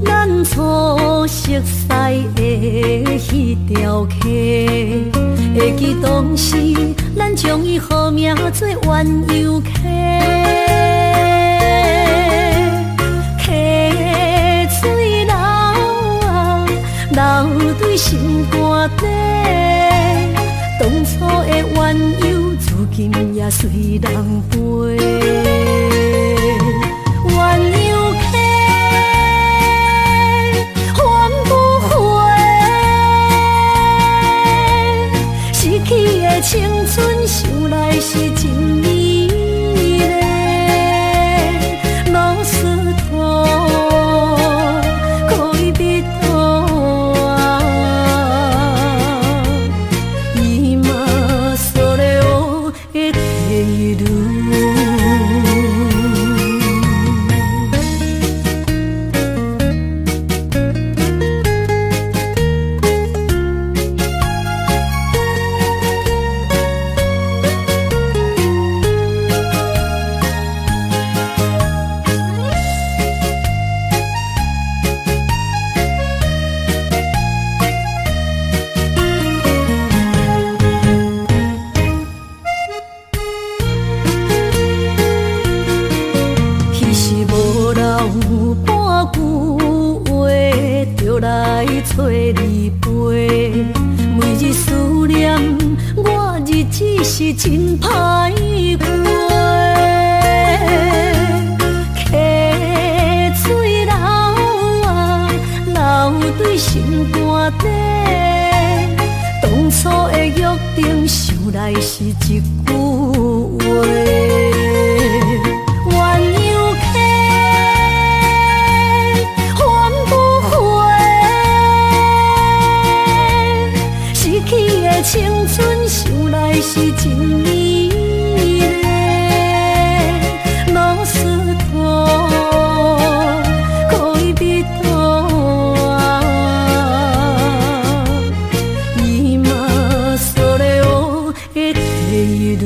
咱初熟悉的迄条溪，会记当时咱将伊号名做鸳鸯溪。溪水流啊，流对心肝底。当初的鸳鸯，如今也随人飞。鸳鸯溪，翻不回，逝去的青春，想来是真美丽。老师徒，可以彼途啊，伊嘛所了的地路。找你陪，每日思念，我日子是真歹过。溪水流啊，流对心肝底。当初的约定，想来是一句话。青春想来是真美丽，老师徒，可以彼途啊，伊嘛所了的地路。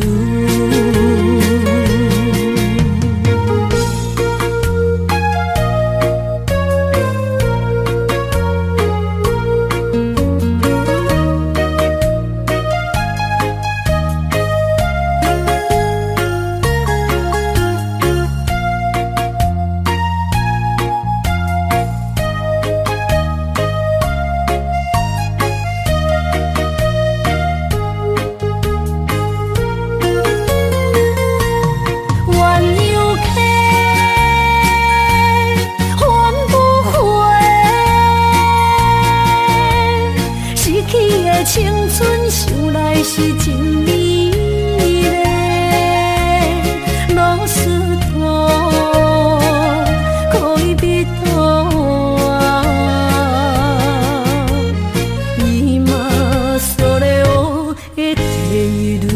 青春想来是真美丽，老师徒，可以彼途啊，伊嘛所了的地路。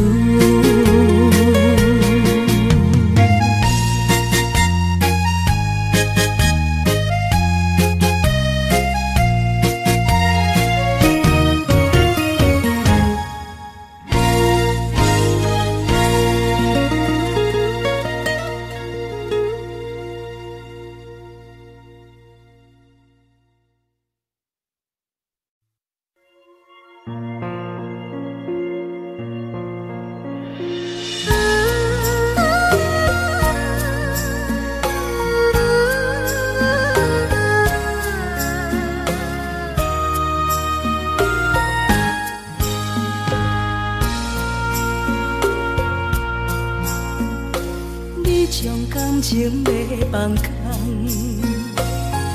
感情要放空，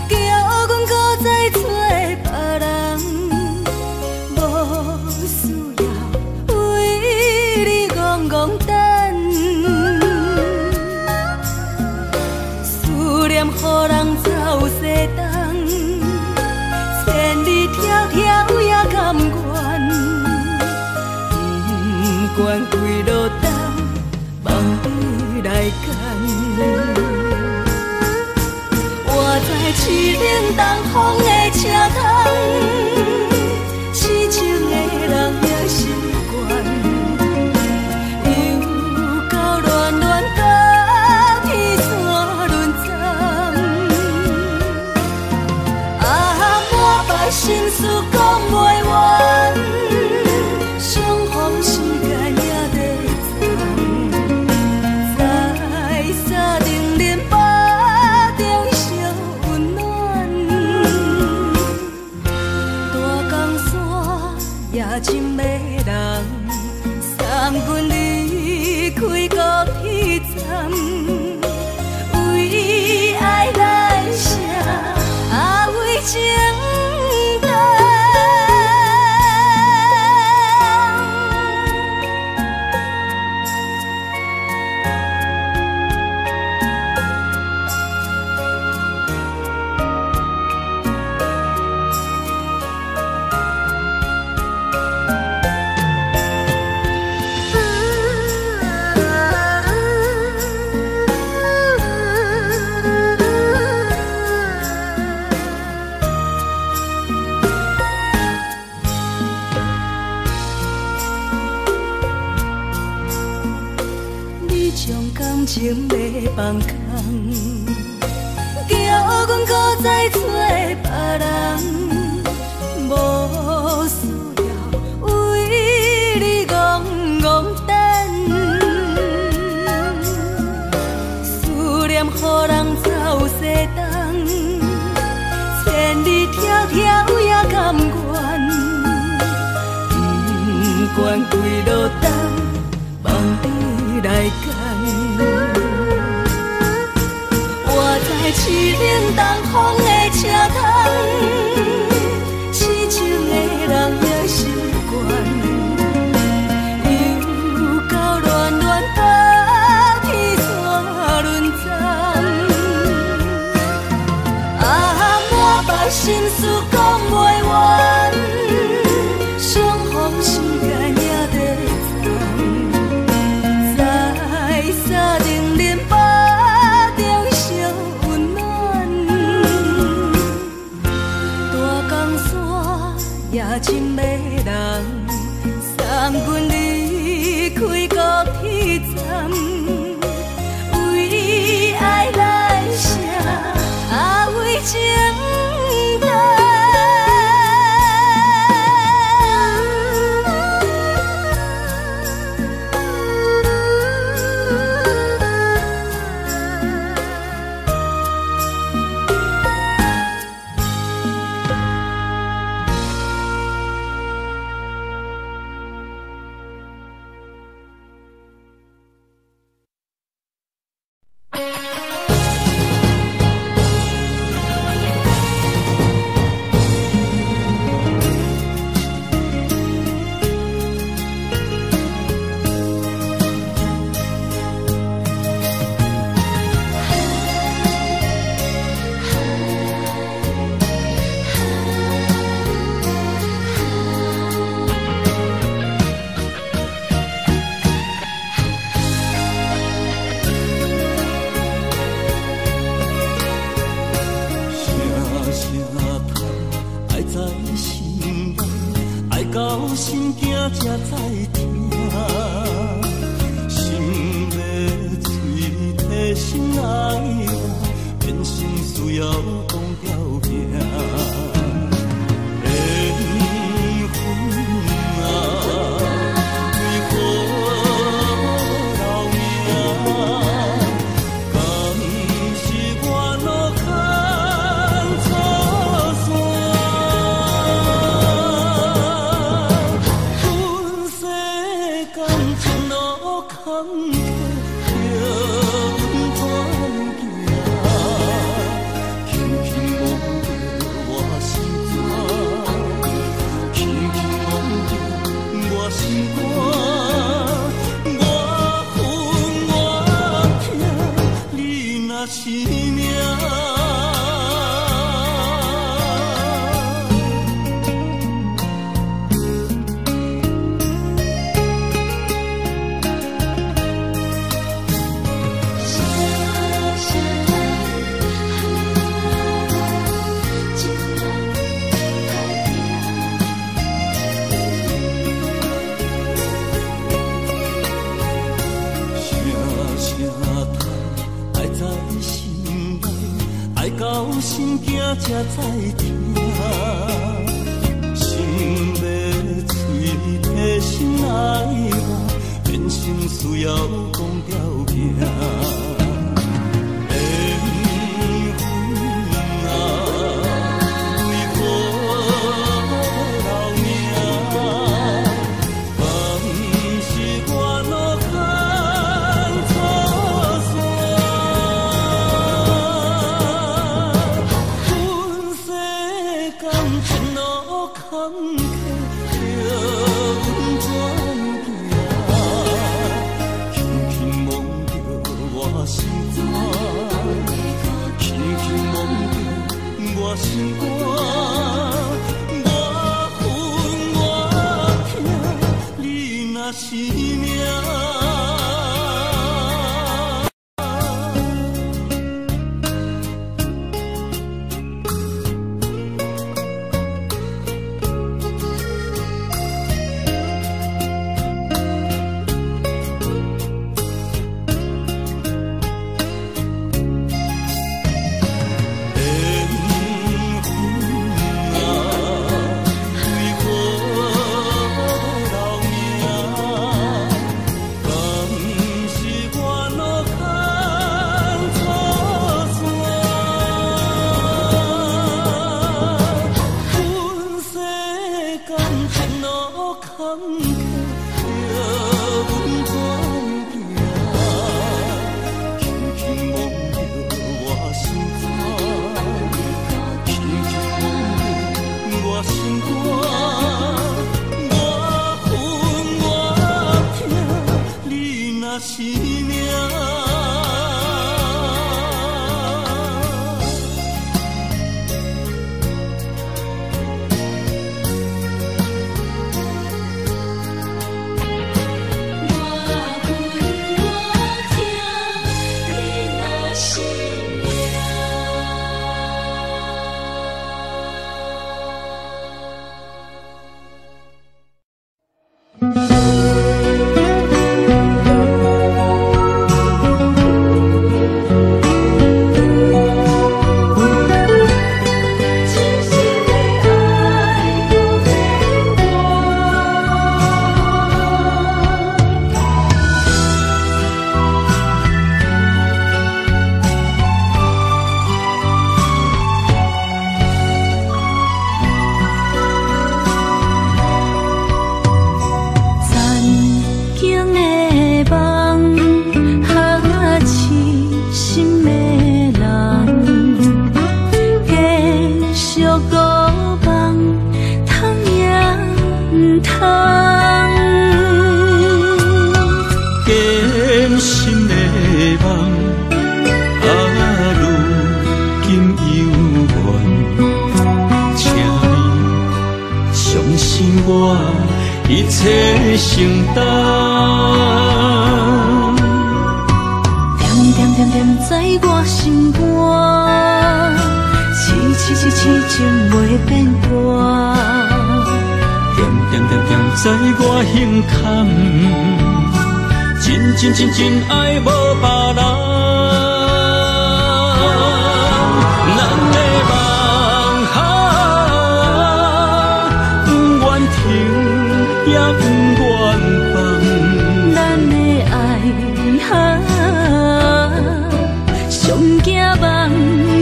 叫阮搁再找别人，无需要为你戆戆等。思念予人走西东，千里迢迢也甘愿，不管几路灯，梦伊来干。我在凄冷东风的车窗，痴情的人也习惯，又到恋恋甲彼山论斩。心事讲袂完，相逢时间也在站，在沙丁林巴中相温暖。大江山也真迷人，送阮离开高铁站，为爱来生，为情。情要放空，叫阮搁再找别人，无需要为你戆戆等。思念予人走西东，千里迢迢也甘愿，不管几路灯，望你来干。市冷东风的车窗，痴情的人也习惯，又到恋恋爬起山轮站。满腹心事讲袂完，相逢时间也在站，在沙丁林巴。也真迷人，送阮离开高铁站，为爱来生，为情等。才知听，心要碎的心爱我，变成需要讲条命。缘分啊，为何留名？敢是我路坎错线？阮世间前路坎坷，是命。到心惊才知听，的心来换，人生需要讲条件。真爱无别人，咱的梦不愿停，也不愿放。咱的爱上惊梦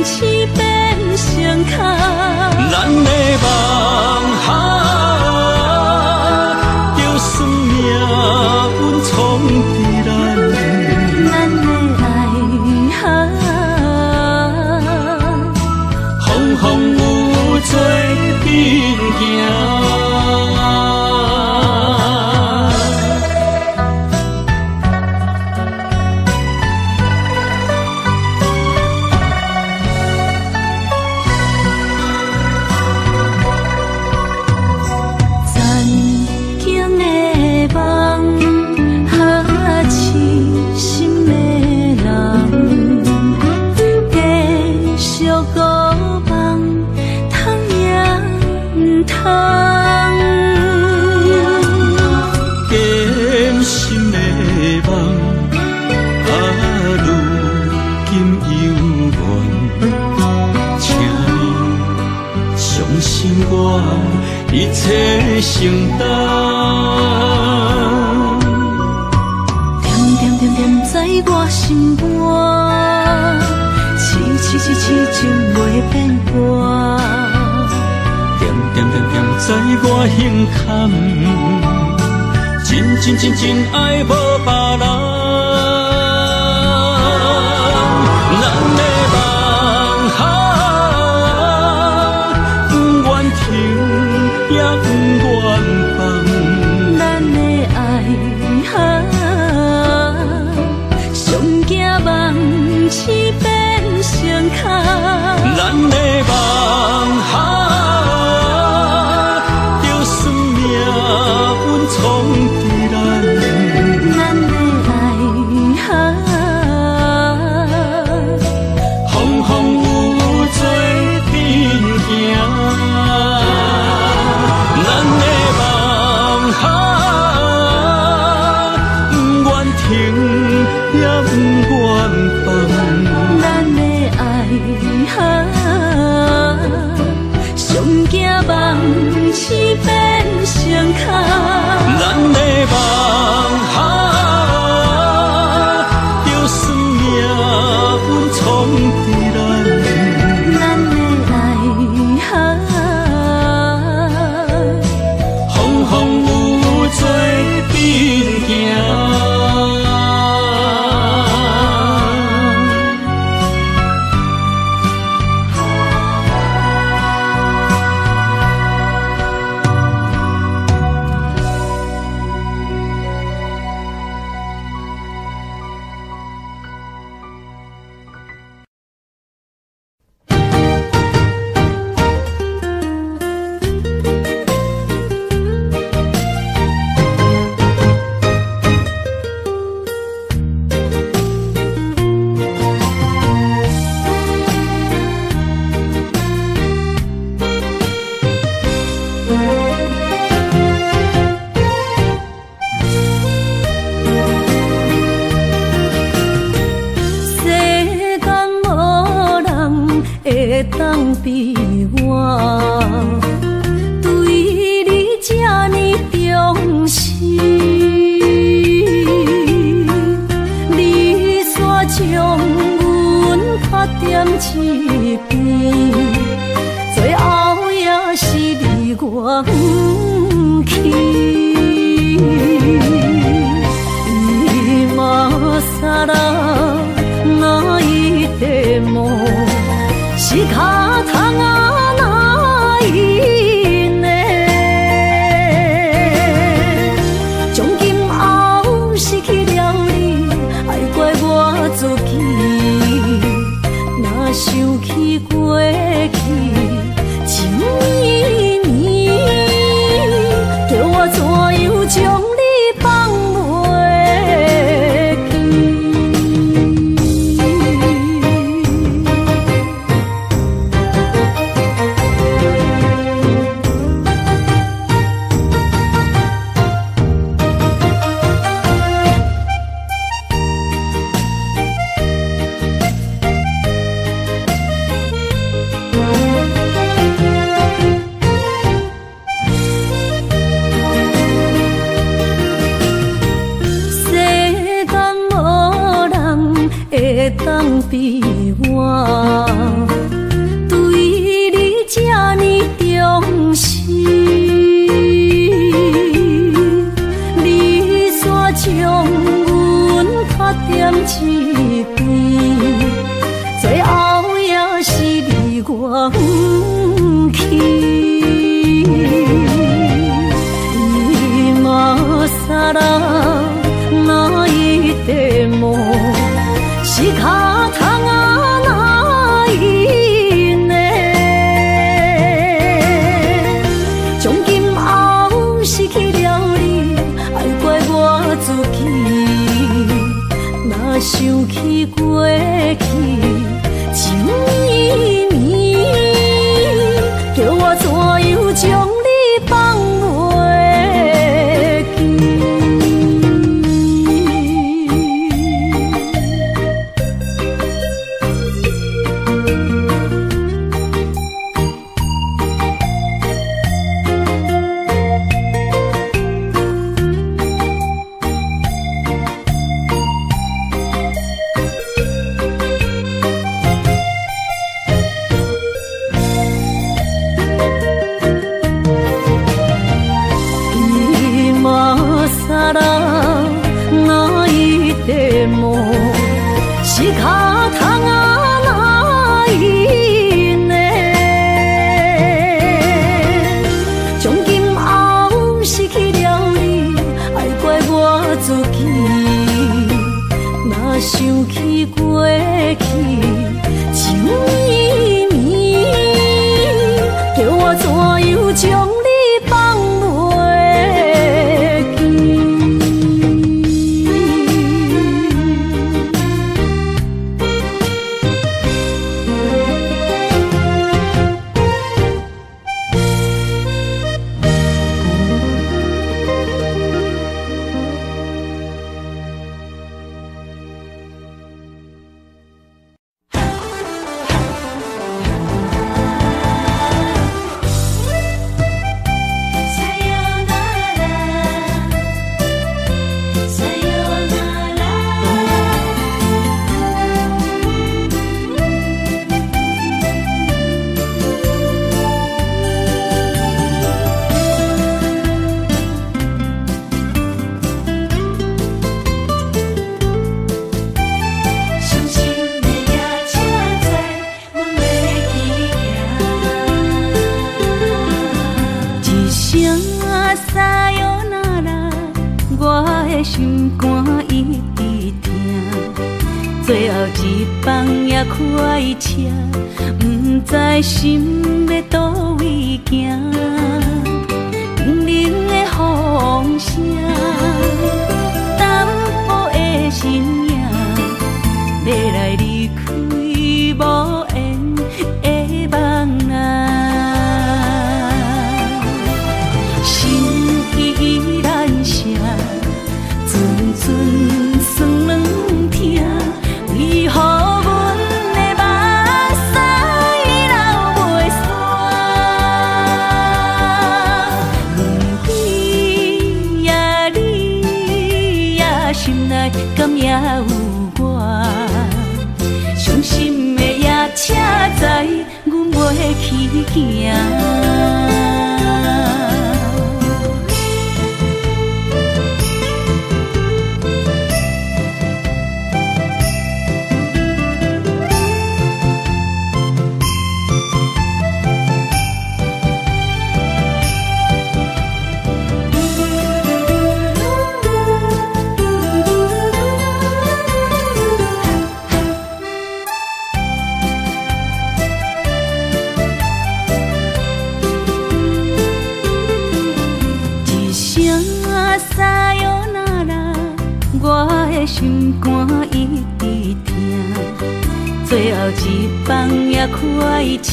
痴变成空。咱的梦就算命运冲。风有做阵行。一切承担。点点点点在我心肝，痴痴痴痴情袂变卦。点点点点在我胸坎，真真真真爱无别人。咱的梦不愿停，也不愿放。咱的爱上惊梦痴变成空。咱的梦就算命运闯伫咱，咱的爱风风有做变行。咱的梦不愿停，也不愿放。咱的爱上惊梦痴变成空。咱的梦就算命运闯伫咱，咱的爱风风有做变行。过去，像绵绵，叫我怎样将你放袂记？心肝一直疼，最后一放也开车，不知心要倒位行。冷冷的风声，淡薄的身影，要来离开无缘的梦啊。心依然舍。阵酸软疼，为何阮的目屎流袂煞？问你呀，你呀，心内敢也有我？伤心的夜车载，阮袂去行。心肝一直疼，最后一放也开车，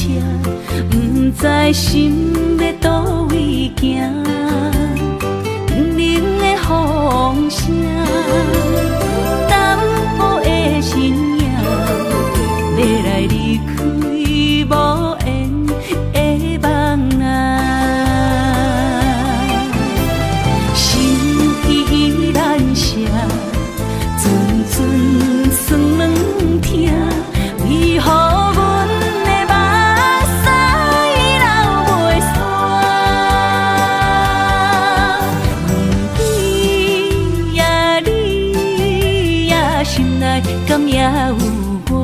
不知心要倒位行。冷冷的风声，淡薄的身影，要来离开无缘的梦啊。心依然舍。阵酸软疼，为何阮的目屎流袂煞？问你呀，你呀，心内敢也有我？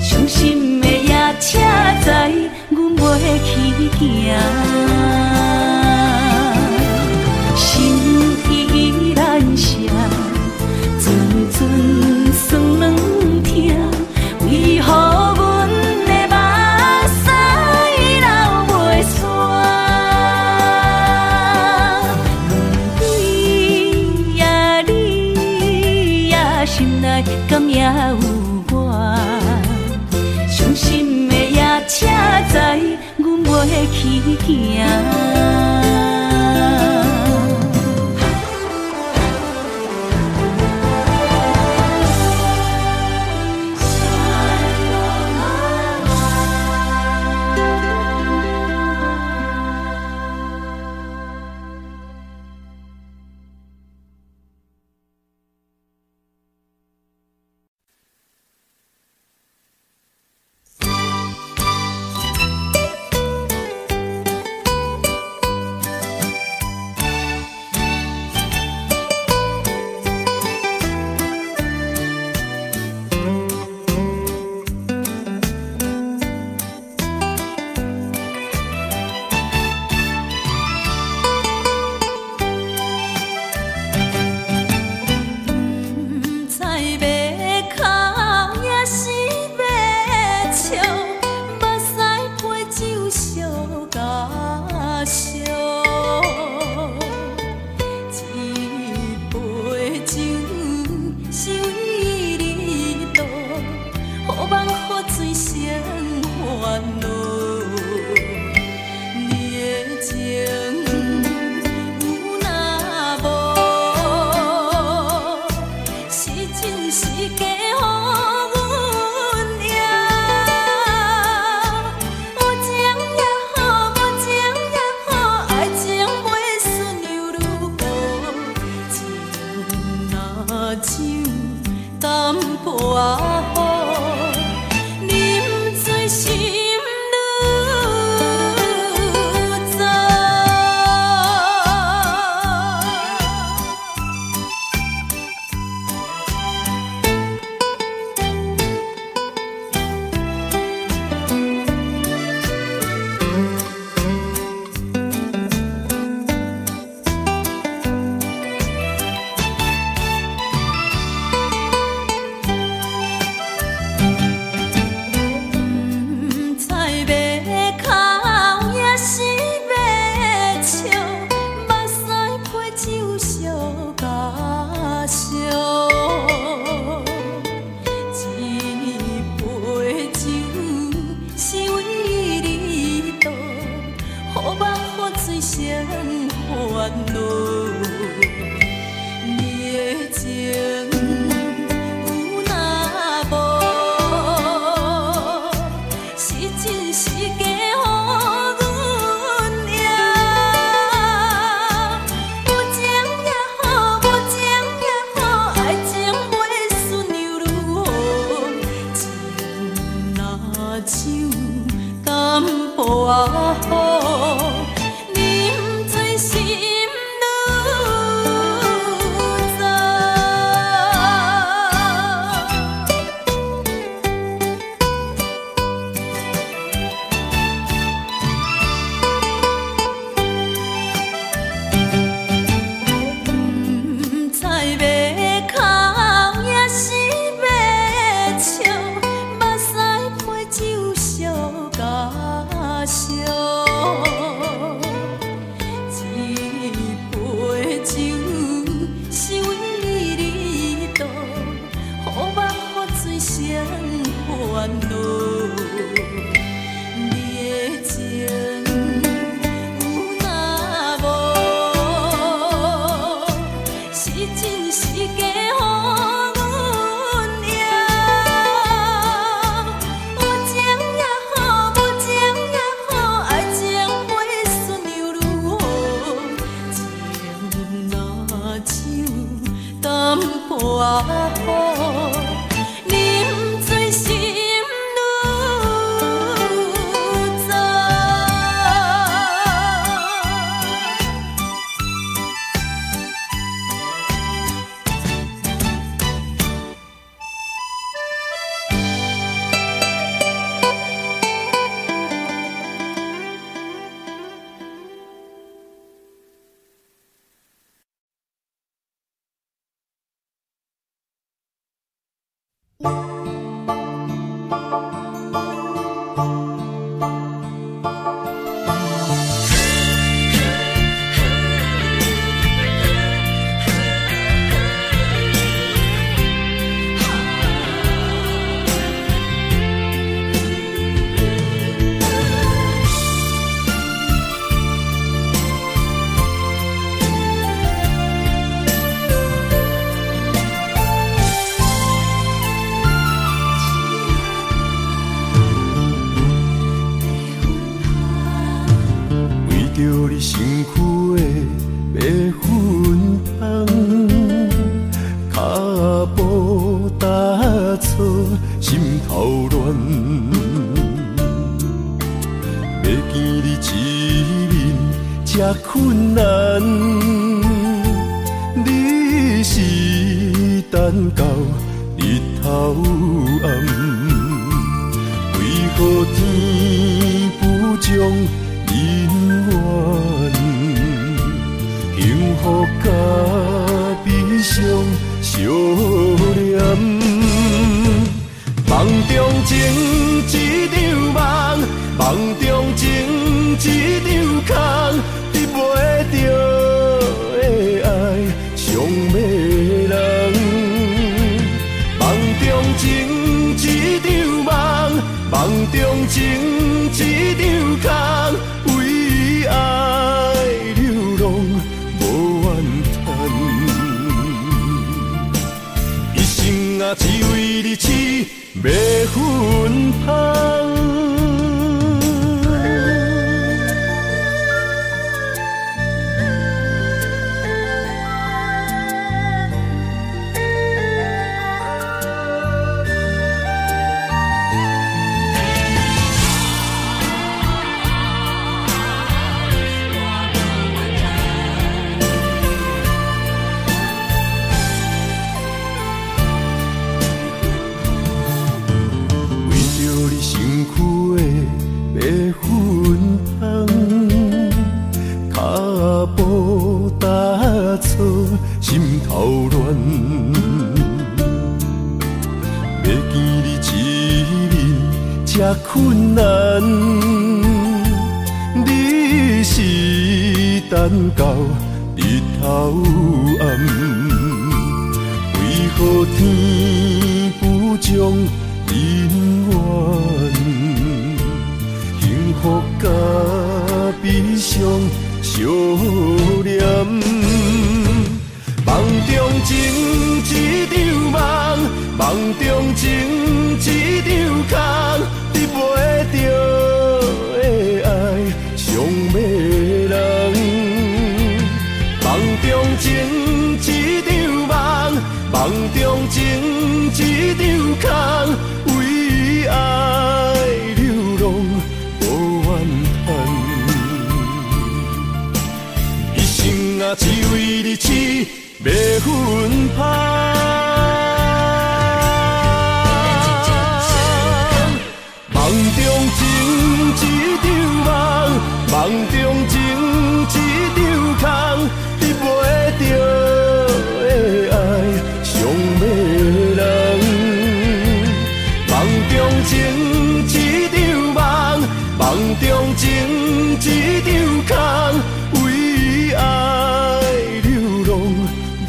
伤心的夜车载，阮袂去行。心依然舍。阵酸软疼，为何阮的目屎流袂煞？问你呀，你呀，心内敢也有我？伤心的夜车载，阮袂去行。目梦中情一场梦，梦中情一场空，得袂着的爱上迷人。梦中情一场梦，梦中情一场空，为爱流浪无怨叹。一生啊，只为你痴，袂分芳。心头乱，要见你一面这困难，你是等到日头暗，为何天不将人怨？幸福甲悲伤相连。梦中情一场梦，梦中情一场空，得袂着的爱上迷人。梦中情一场梦，梦中情一场空，为爱流浪无怨叹。一生啊，只为你痴，袂分芳。梦中情一场梦，梦中情一场空，得袂着的爱上迷人。梦中情一场梦，梦中情一场空，为爱流浪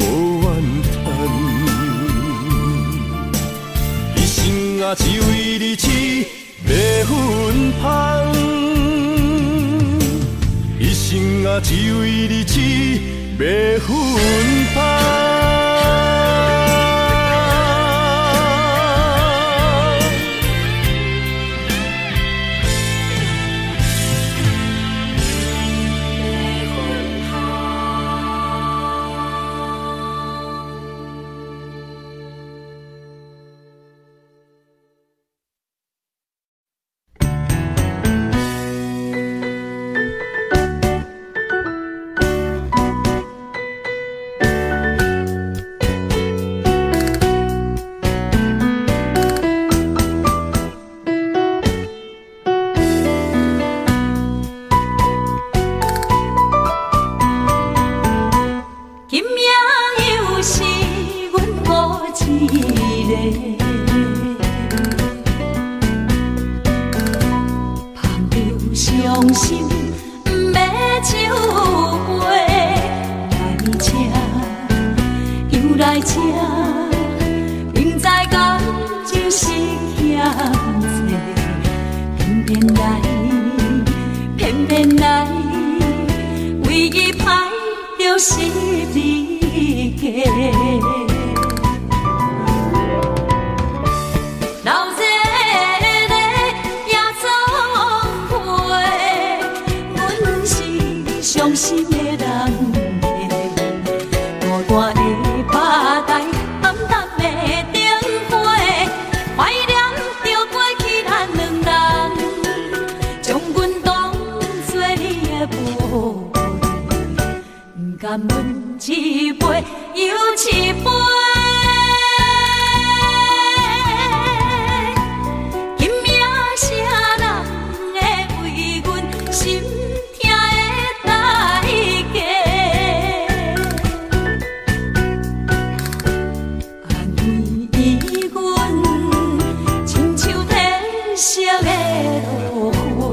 无怨叹。一生啊，只为你痴，袂分芳。一生啊，只为你痴，袂分芳。情的落花。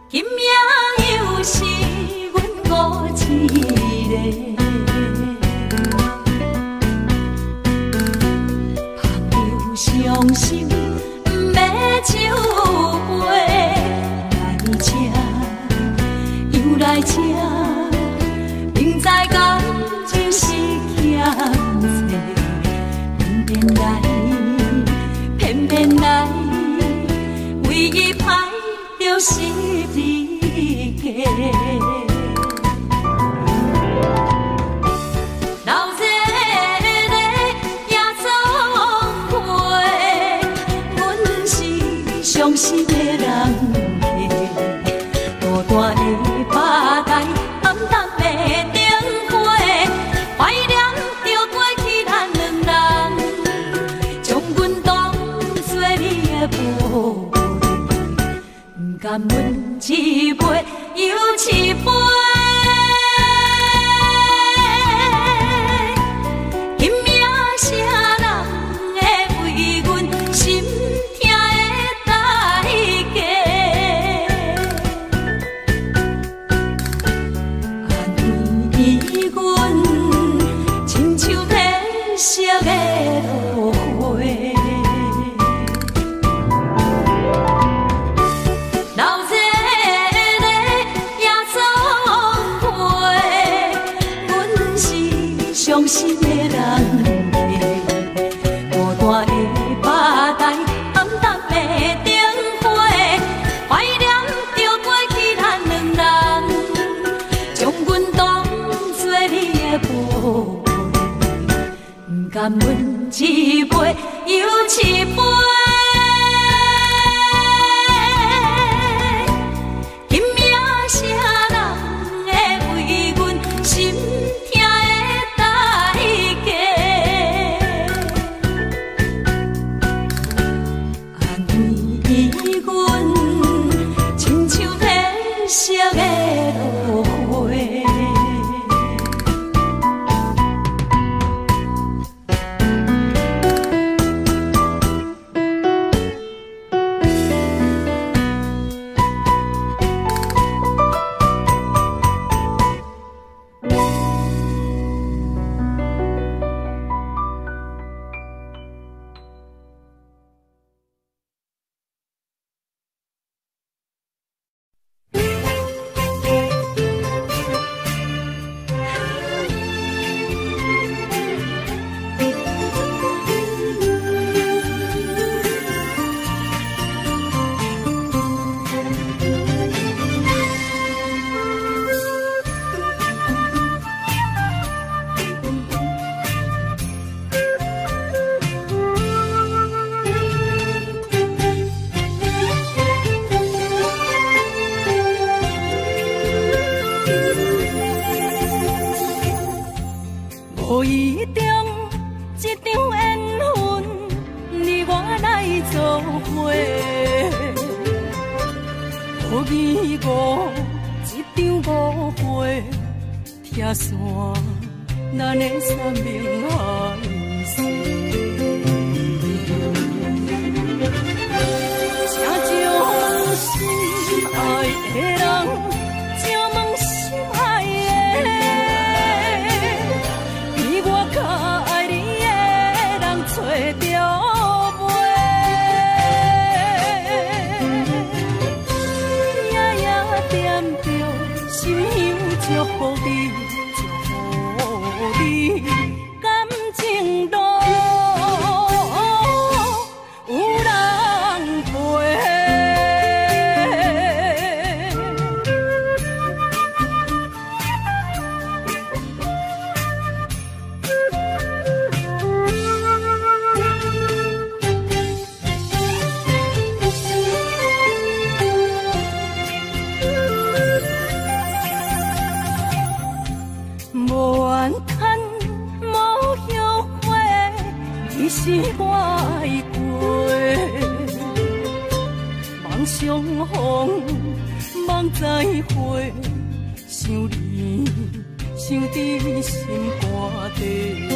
今夜又是阮孤一个。伤心不要酒杯，来吃又来吃，明知感情是欠债，偏偏来，唯一歹就是你家。伤心的人客，孤单的吧台，暗淡的灯花，怀念着过去咱两人，将阮当作你的宝贝，不甘阮一杯又一杯。伤心的人客，孤单的吧台，暗淡的灯花，怀念着过去咱两人，将阮当作你的宝贝，不甘阮一杯又一杯。无意中一场缘分，你我来做伙。无意误一场误会，拆散咱的三明海誓。请将心爱的人，请问心爱的。较爱你的人找着袂，夜夜点着心香祝福你，祝福你感情路有人陪。无缘牵，无梦相逢，梦再会，想你，想伫心肝底。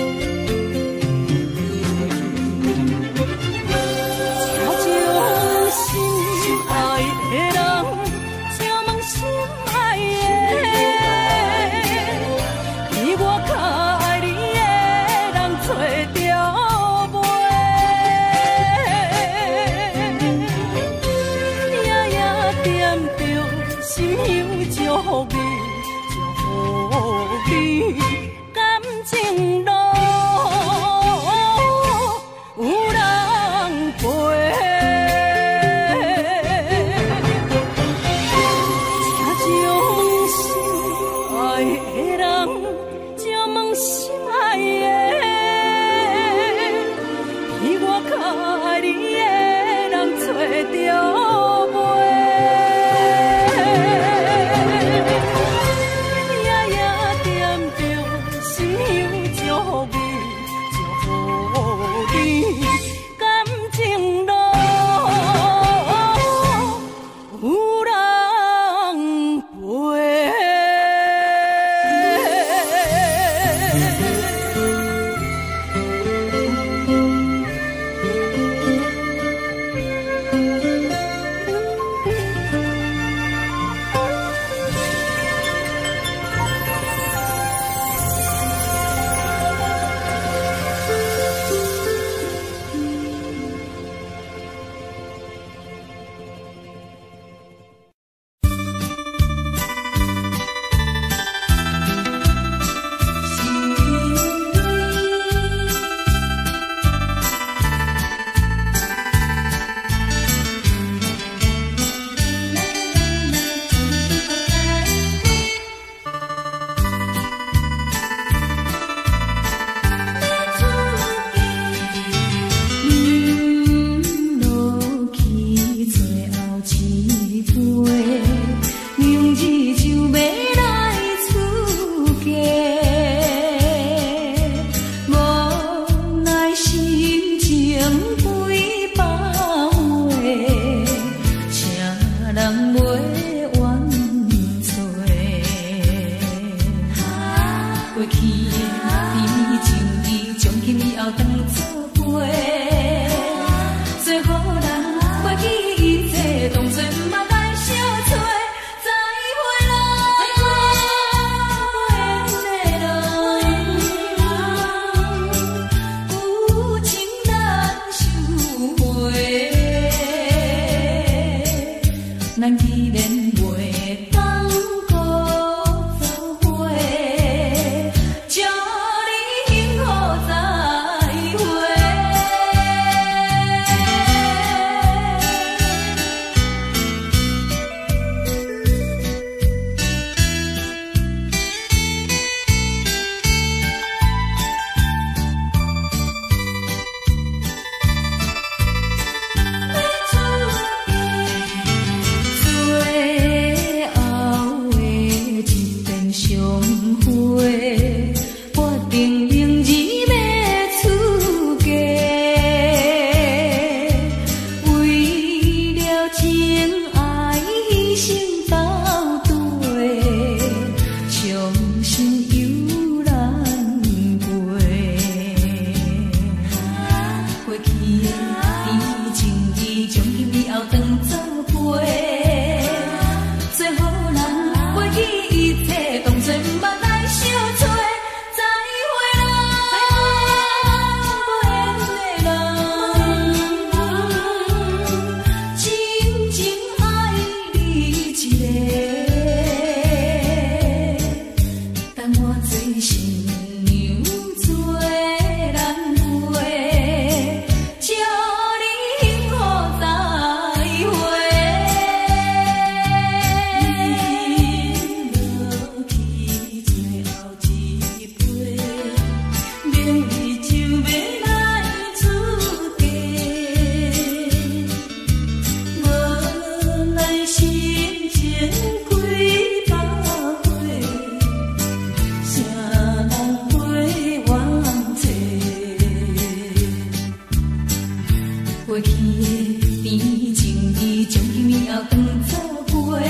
年后当作伙，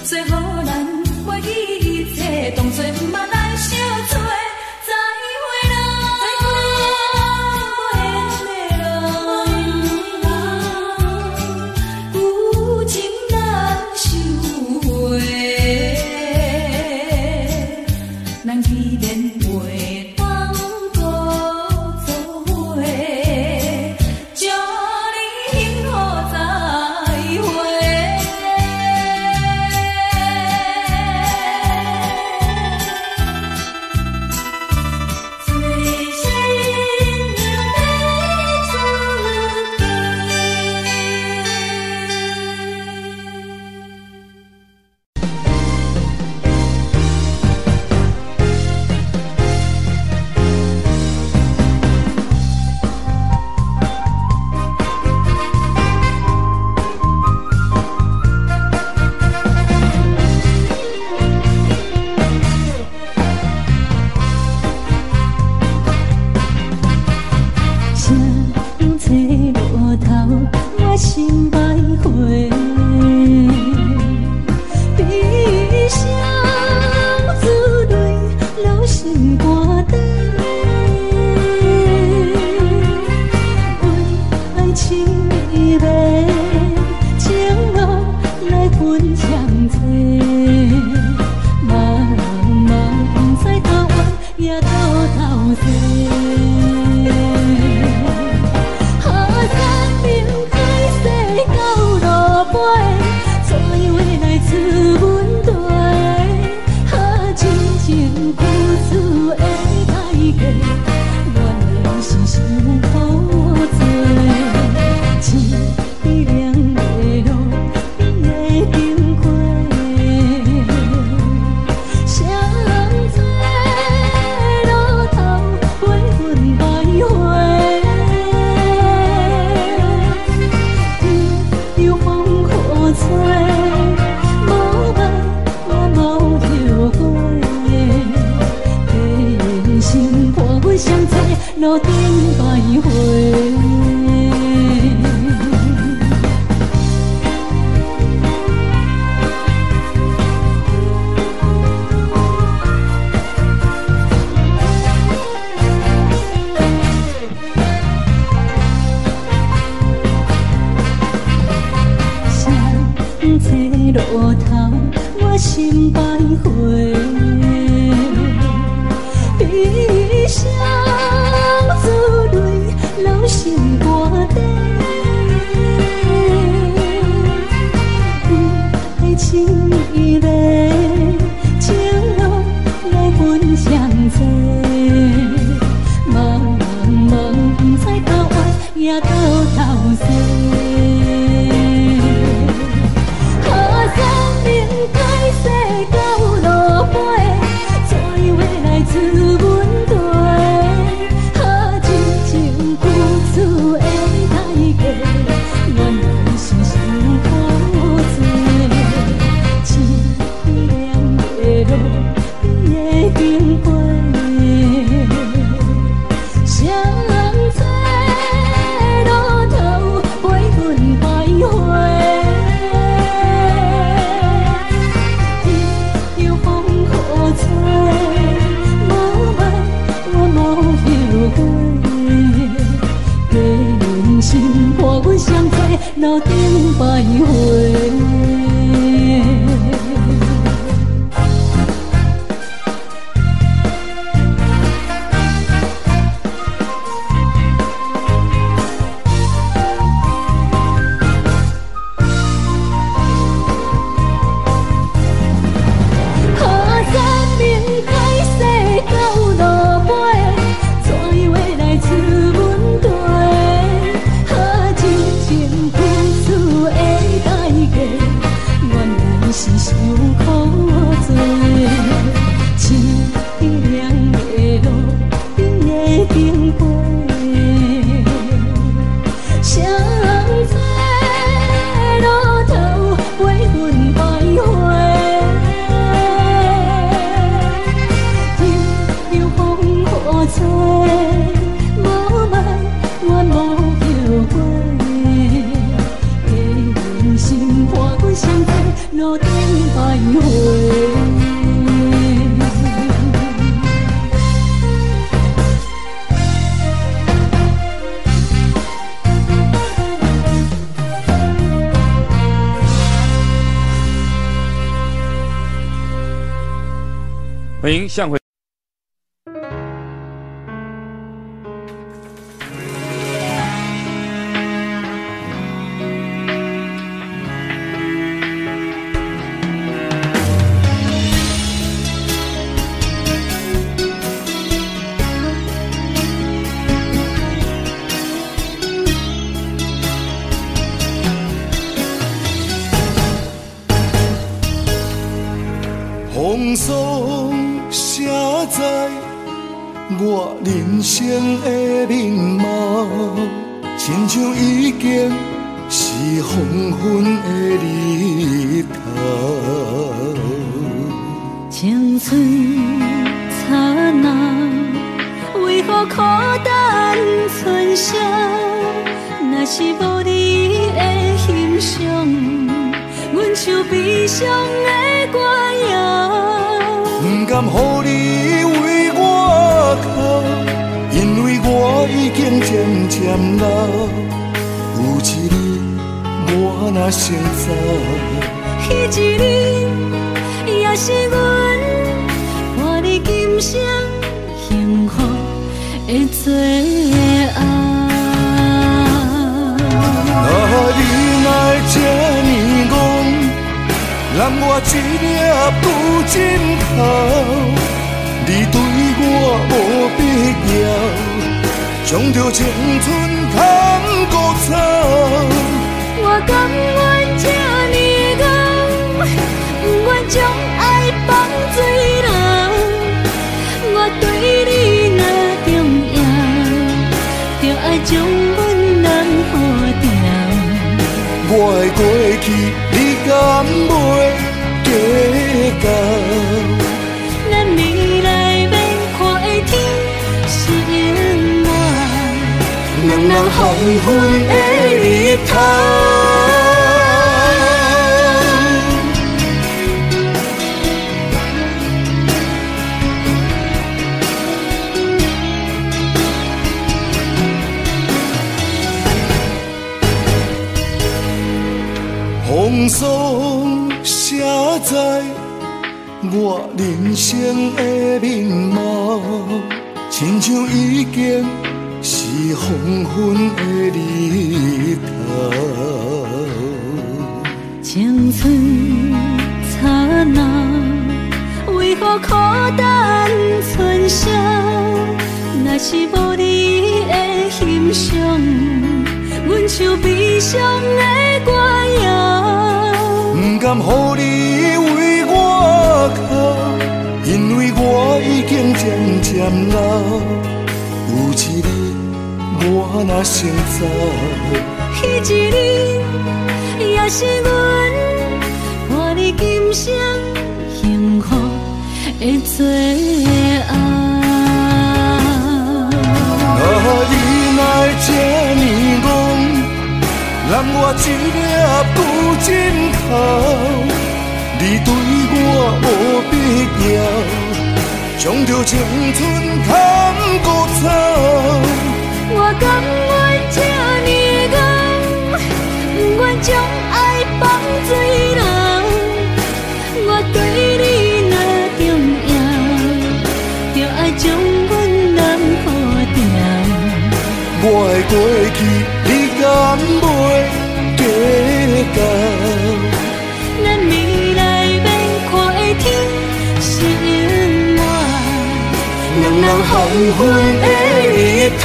最好咱袂记一切，当作毋捌来相做。再会啦，有情难收回，咱既然袂当搁做伙，祝你幸福再会。最心要要出声吹落头，我心徘徊。悲伤自泪，流心肝底。为爱情依偎，情路来分相册。茫茫在头弯，也到头西。自阮地，真情付出的代价，原来是伤苦多。一凉的路，你的经过，相做路头，陪阮徘徊。有风雨吹。相猜路顶徘徊。相吹落头，我心徘徊。悲伤自泪，流心肝底。爱情依偎，情路来分相册。茫茫在头弯，也到头西。生命开始到落尾，再会来自阮地，真情付出的代价，原来是伤苦多。一凉的路，你的经过，相做路头，陪阮徘徊。心伴阮相随，路顶徘徊。给。相会，路顶百花。欢迎向回。风霜写在我人生的面貌，亲像已经是黄昏的日头。青春刹那，为何孤单存剩？若是无你的欣赏，阮像悲伤的歌谣。不甘予你为我哭，因为我已经渐渐老。有一日我若先走，彼一日也是阮伴你今生幸福的最后。你若会这呢戆，揽我一粒不尽头，你对我无必要，将着青春通孤草。我甘愿这呢戆，不愿将爱放水流。我对你若重要，就爱将阮人付掉。我的过去，你敢袂计较？咱未来要看的天是永远，两人黄昏的日头。风霜写在我人生的面貌，亲像已经是黄昏的日头。青春刹那，为何孤单存剩？若是无你的欣赏，阮像悲伤的歌谣。不甘予你为我哭，因为我已经渐渐老。有一日我若先走，彼一日也是阮伴你今生幸福的最后。你若会这呢戆，揽我一粒不尽头，你对我无必要，将着青春通孤草。我甘愿这呢戆，不愿将爱放水流。我对你若重要，就爱将阮人付掉。我的过去，你敢袂计较？咱未来要看的天是永远，两人黄昏的日头。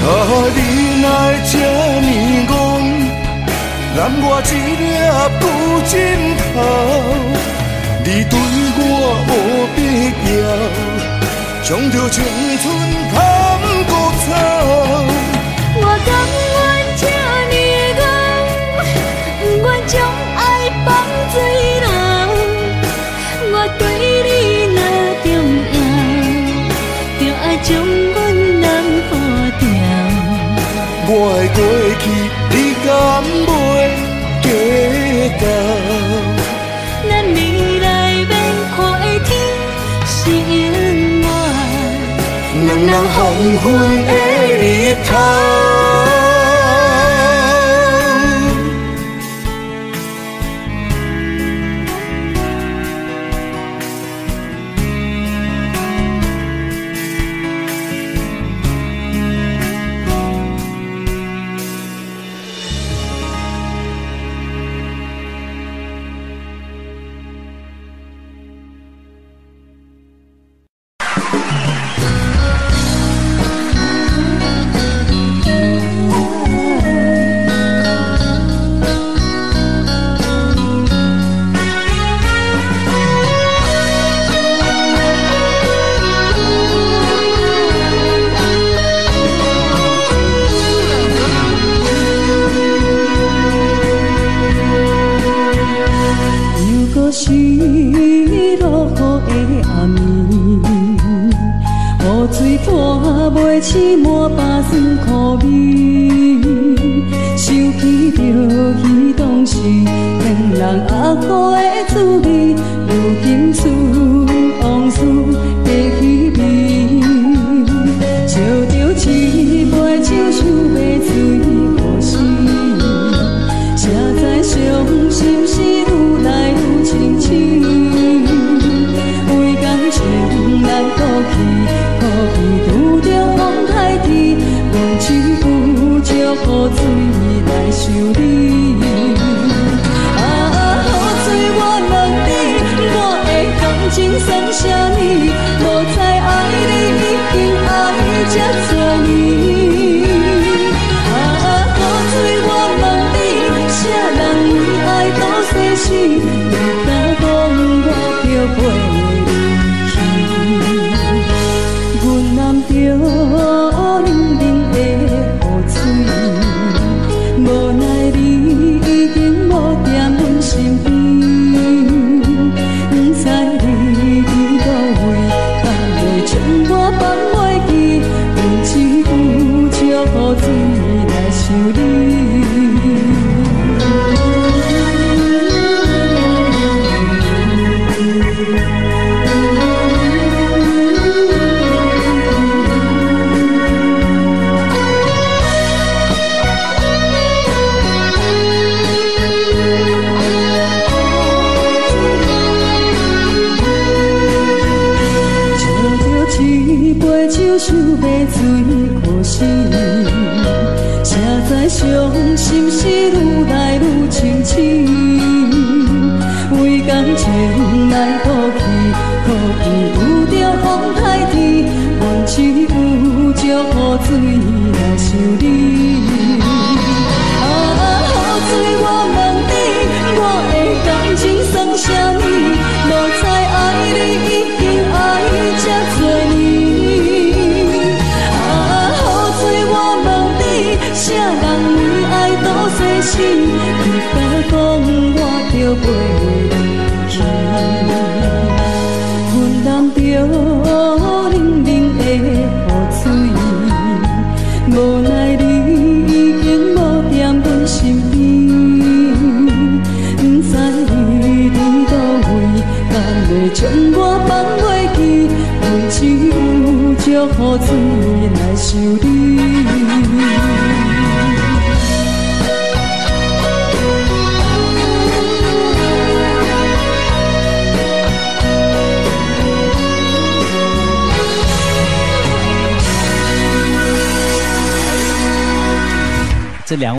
你若会这呢戆，揽我一粒不尽头，你对我无必要，将着青春通孤草。我甘愿这呢戆，不愿将爱放水流。我对你若重要，就爱将阮人付掉。我我的过去，你敢袂记得？咱未来免看的天是永远，两人黄昏的日头。是落雨的暗暝，雨水拖袂起满巴酸苦味，想起着彼当时恋人阿苦的滋味，如今思往事在稀微，烧着一杯酒想要醉过时，谁知伤心事愈来愈清醒，为感情来哭泣，哭泣拄着风台天，阮只有借雨水来想你。啊，雨水我问你，我的感情算啥物？无再爱你已经爱这多年。啊，雨水我问你，啥人为爱到生死？你敢讲我着陪你去？阮揽着冷冷的雨水，无奈你已经无踮阮身边，不知你伫倒位，敢会将我放袂记？阮只有借雨水来想你。想要醉过时，谁知伤心事愈来愈清醒，为感情来哭泣，哭泣拄着风台天，阮只有借雨水来想你。啊，雨水我问你，我的感情算啥物？无再爱你已经爱这多年。啥人为爱到生死？你敢讲我着陪你去？阮揽着冷冷的雨水，无奈你已经无踮阮身边，不知你伫倒位，敢会将我放袂记？阮只有借雨水来想你。这两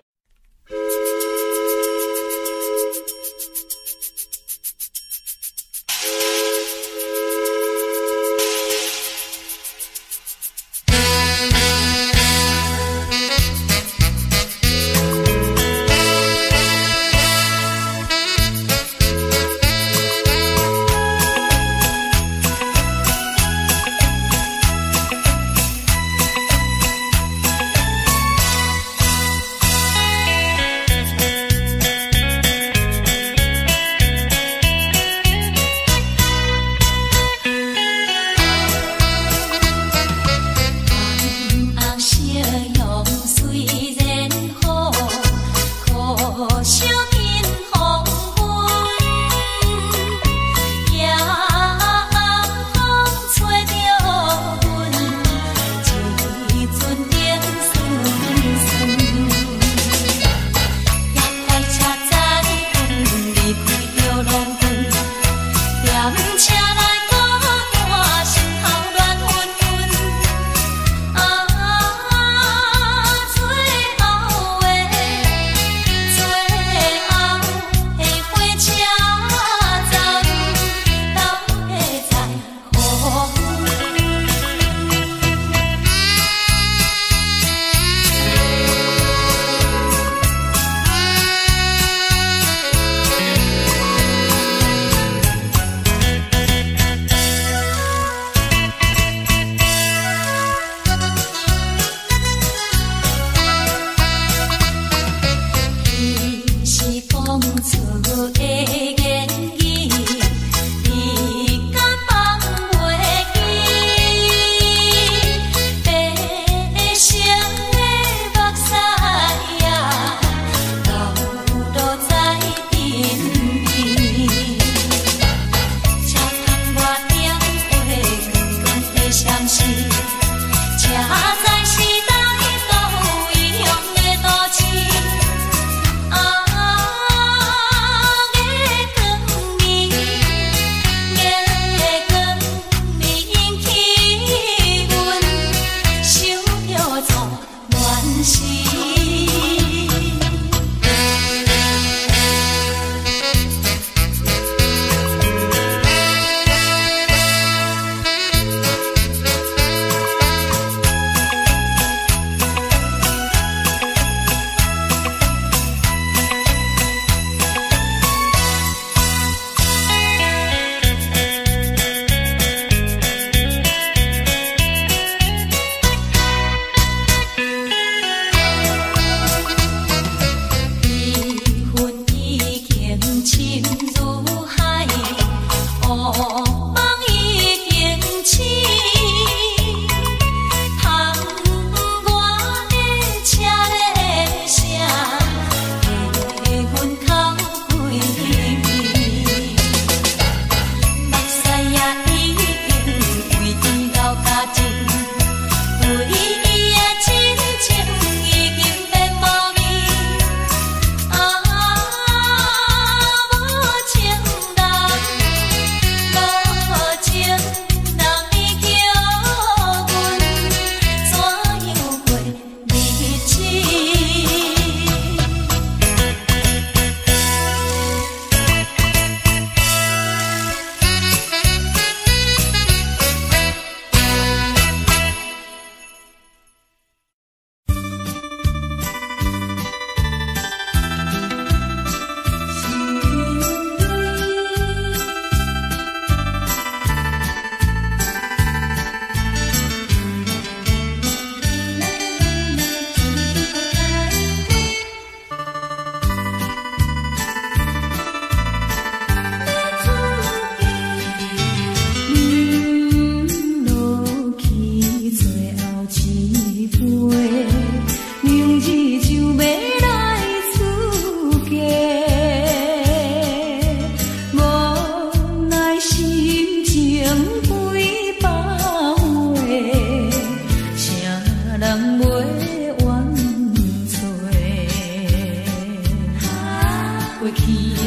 去的，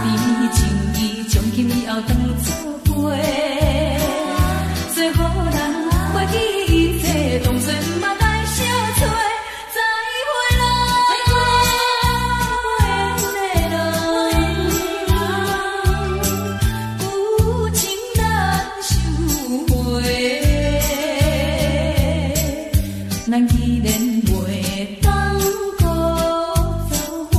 甜情意从今以后当作伙，做好人袂记一切，当作嘛来相找。再会啦，缘的人，有情难收回。咱既然袂当搁做伙，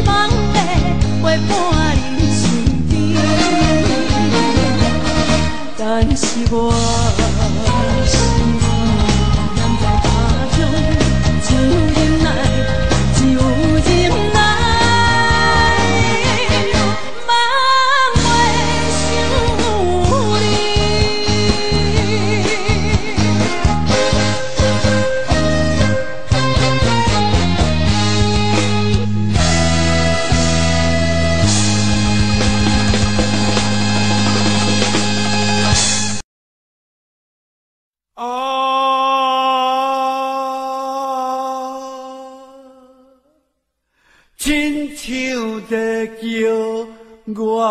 望的陪伴你身边，但是我难在他中，只忍耐，只有忍耐。亲像在叫我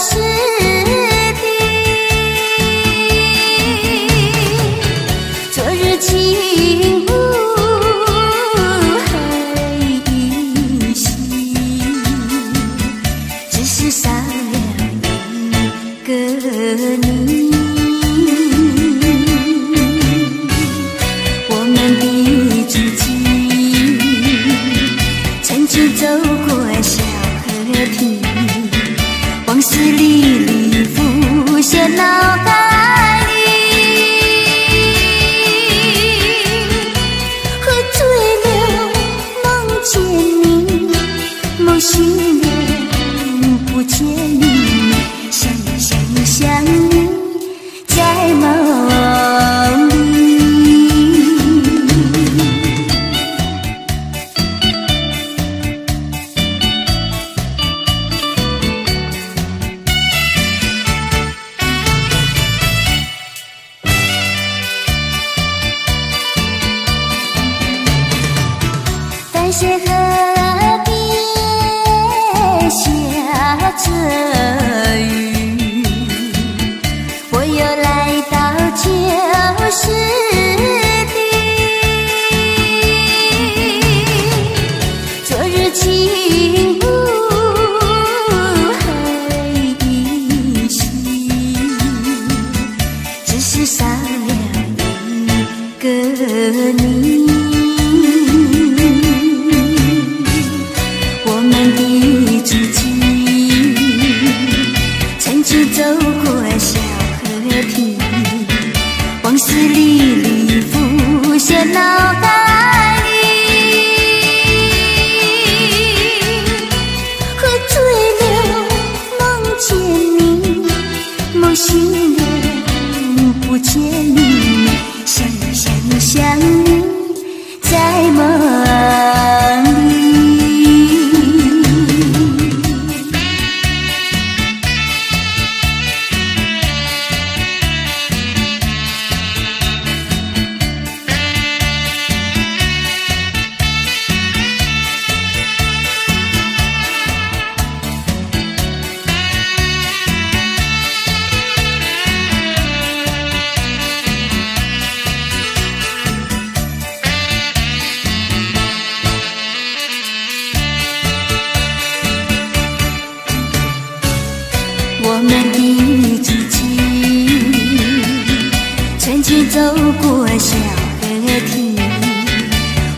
是的，昨日情无还依稀，只是少了一个你。我们的足迹曾经走过小河堤，往事历历浮现脑袋里，喝醉了梦见你，梦醒了不见你，想你在梦里。淡水河边下着雨，我又来到旧时的，昨日情无还依稀，只是少了一个你。我们的足迹曾经走过小河堤，往事历历浮现脑袋里，喝醉了梦见你，梦醒了不见你，想你在梦里。我们的足迹曾经走过小河堤，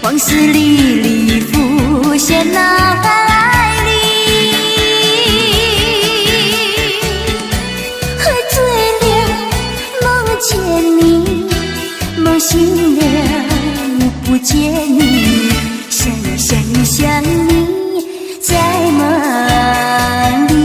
往事历历浮现脑海里，喝醉了梦见你，梦醒了不见你，想你在梦里。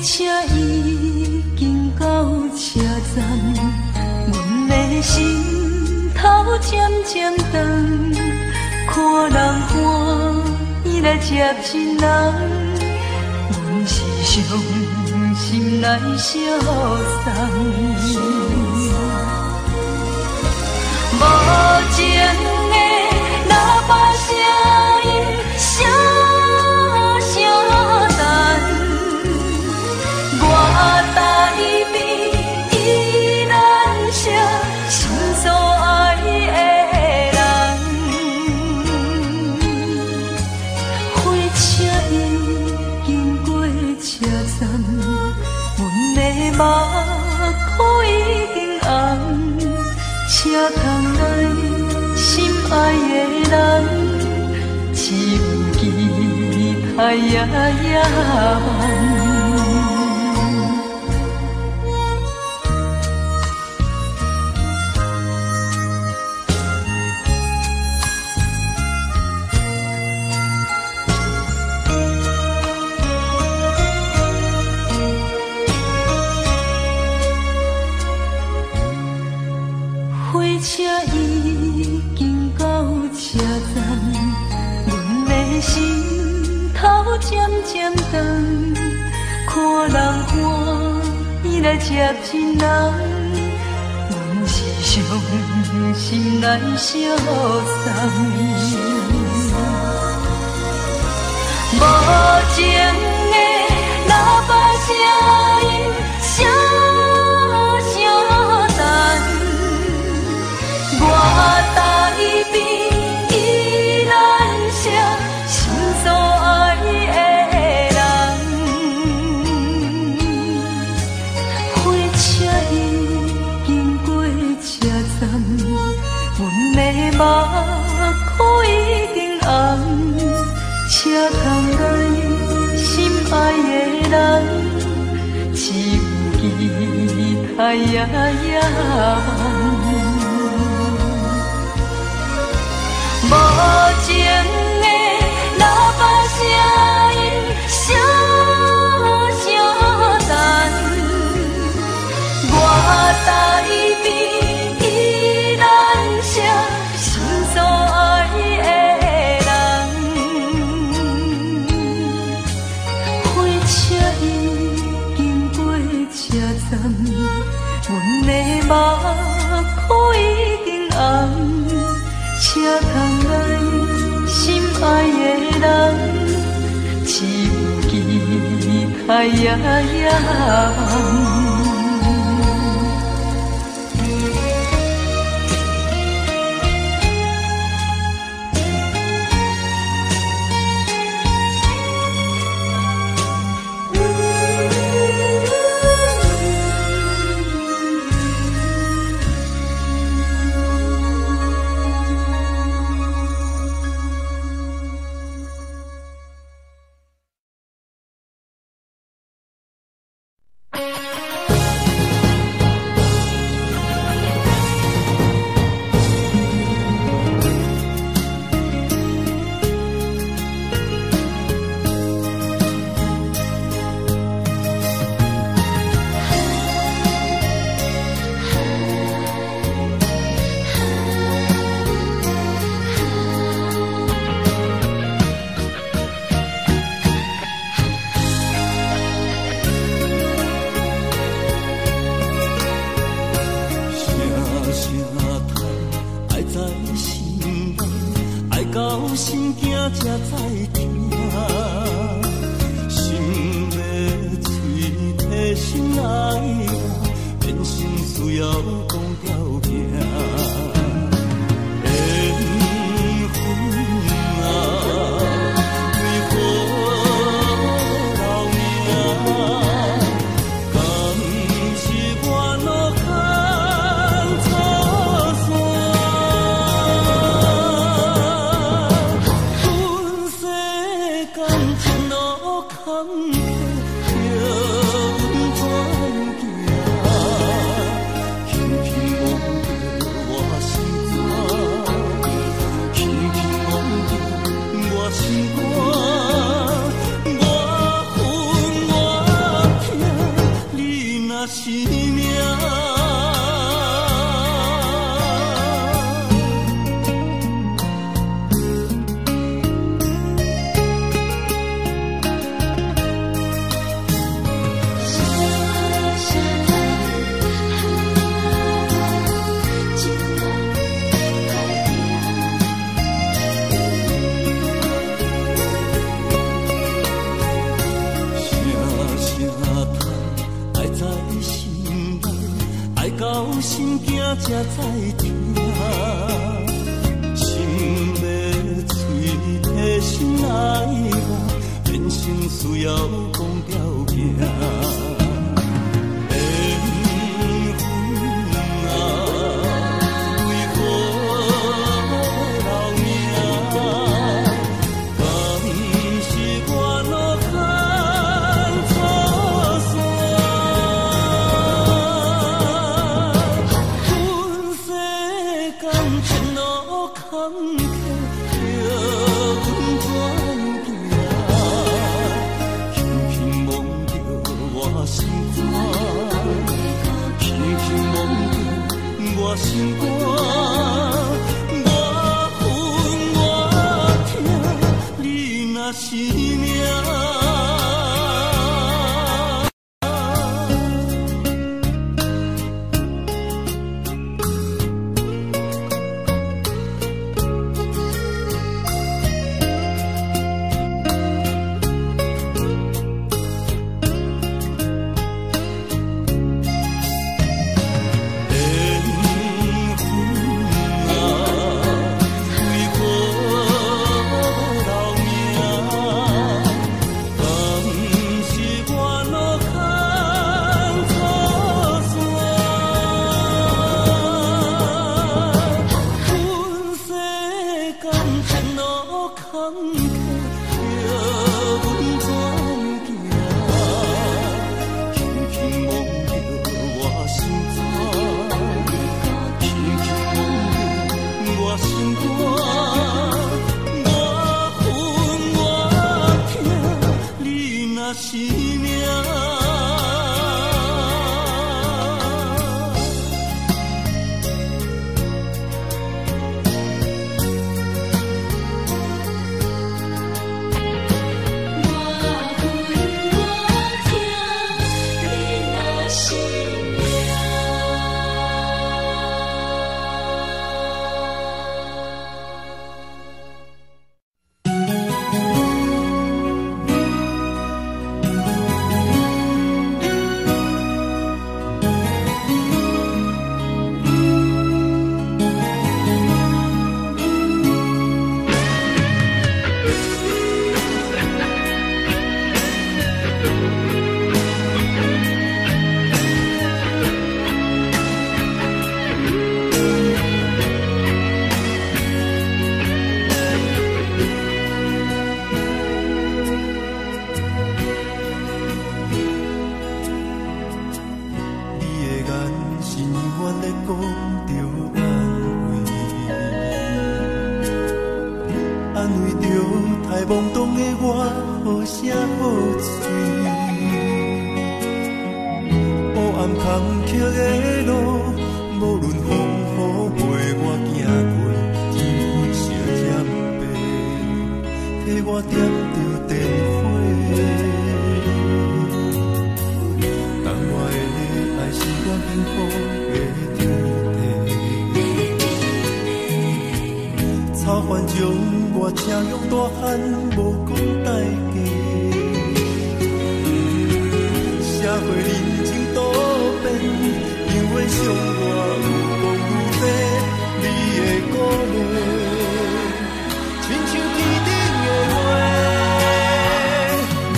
车已经到车站，阮的心头渐渐长，看人欢喜来接亲人，阮是伤心来消送。无情的喇叭声音，声声淡。我台边依然写心所爱的人，火车已经过车站，阮的目眶已经红，车窗内心爱的人，只有期待夜夜梦。火车已经到车站，阮的心头渐渐长，看人欢喜来接亲人，阮是伤心来相送。无情的喇叭声音，声声等。我台边依然写心所爱的人，火车已经过车站，阮的目眶已经红，车窗内心爱的人，只有期待夜夜梦。无情的喇叭声音，声声等。我台边依然写心所爱的人，火车已经过车站，阮的目眶已经红。车窗内心爱的人，只有期待夜夜梦。才知听，心要碎，替心爱我，人生需要讲条件。缘若是命。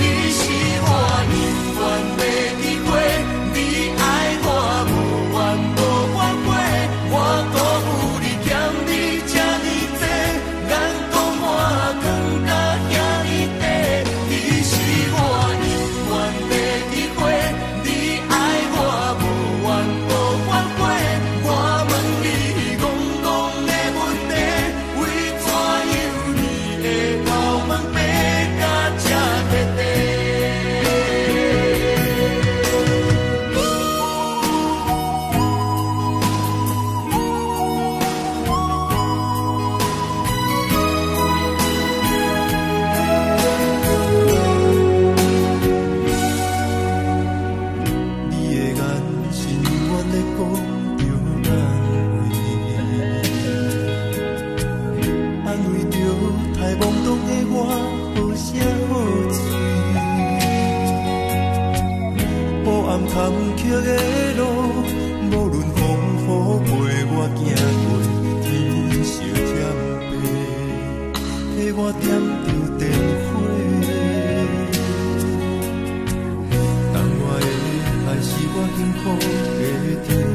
你是我永远的机会。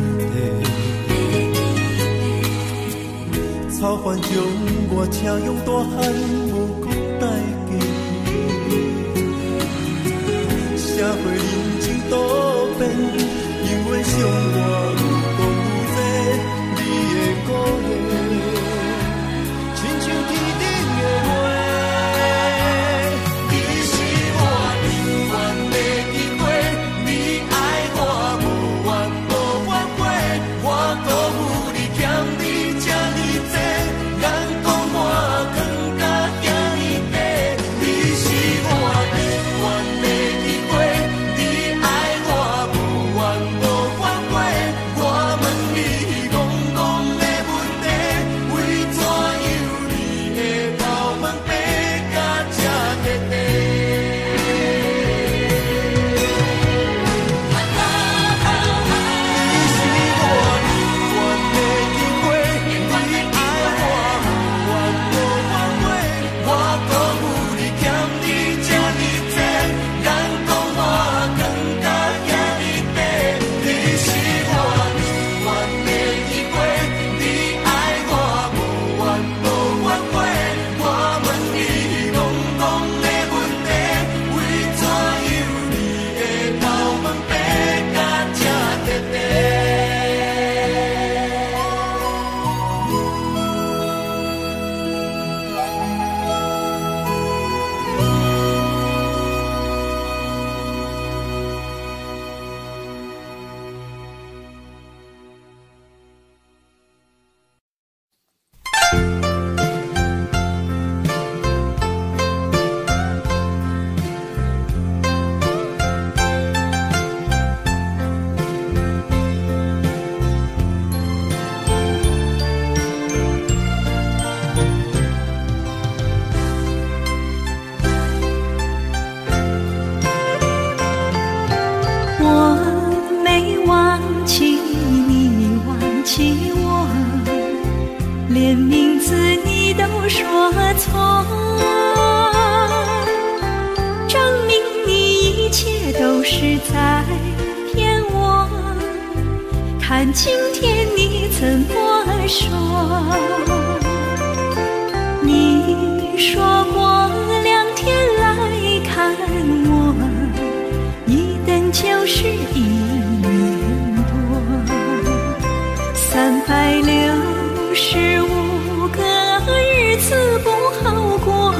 连名字你都说错，证明你一切都是在骗我。看今天你怎么说？你说过2天来看我，一等就是1年多，365个日子不好过，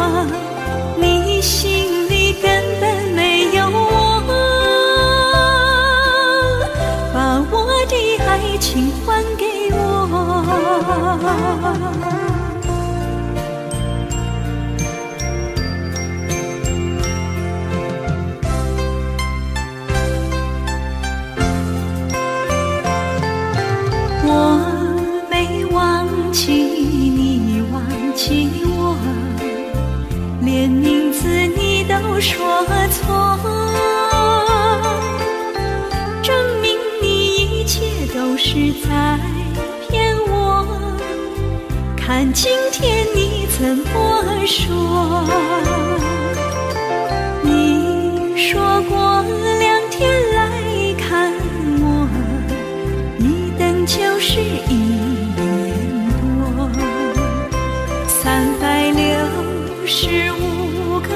你心里根本没有我，把我的爱情还给我。连名字你都说错，证明你一切都是在骗我。看今天你怎么说？你说过2天来看我，一等就是1年多，365个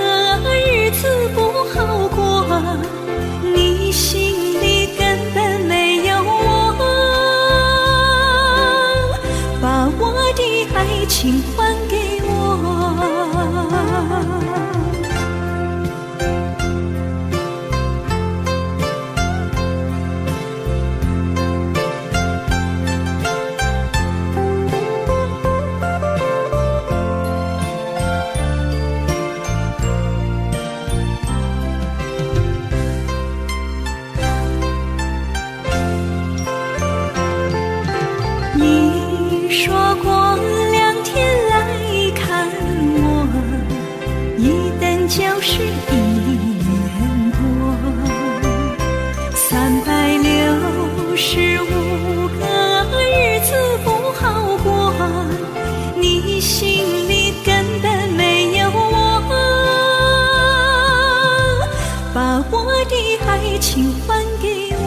日子不好过，你心里根本没有我，把我的爱情还给我。你说过2天来看我，一等就是1年多，365个日子不好过，你心里根本没有我，把我的爱情还给我。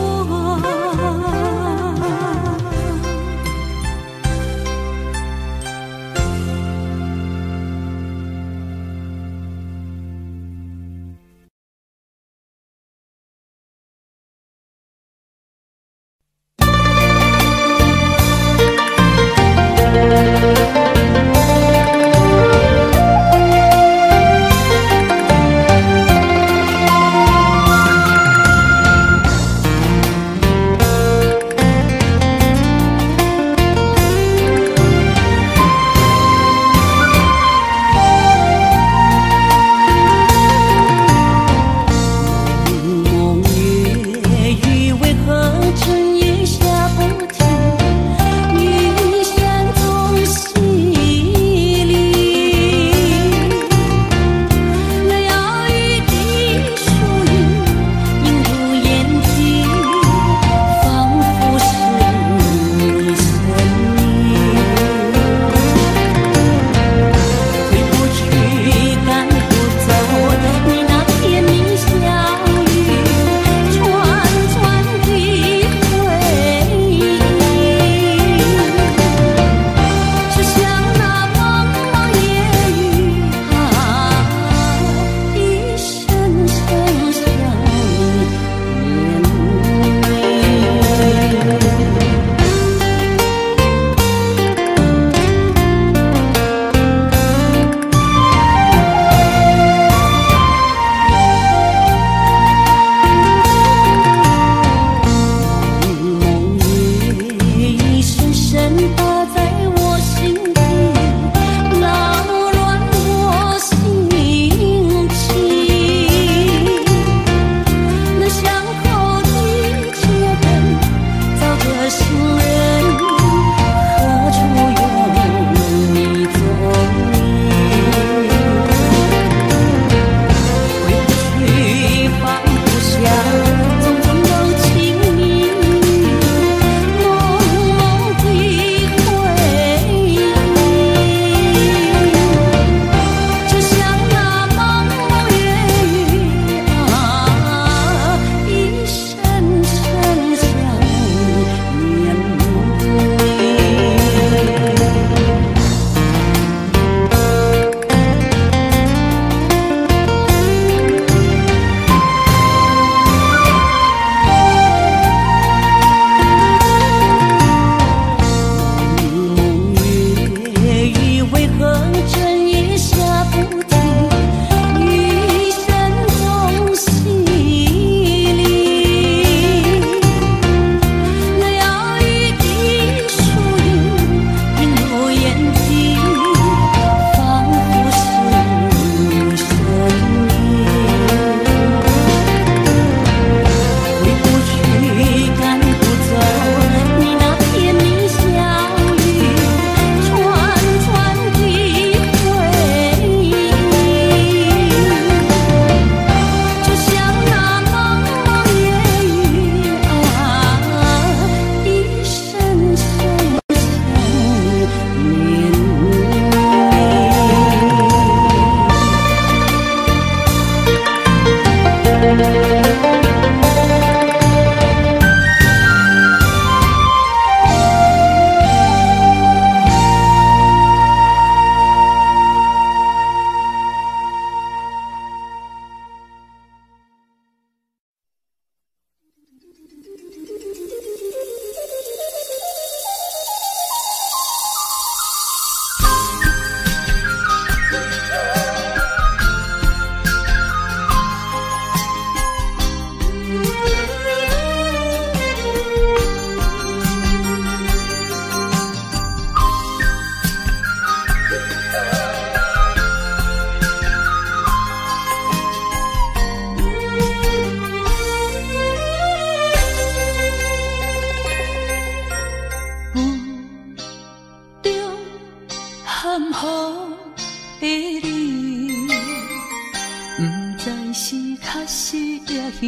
也虚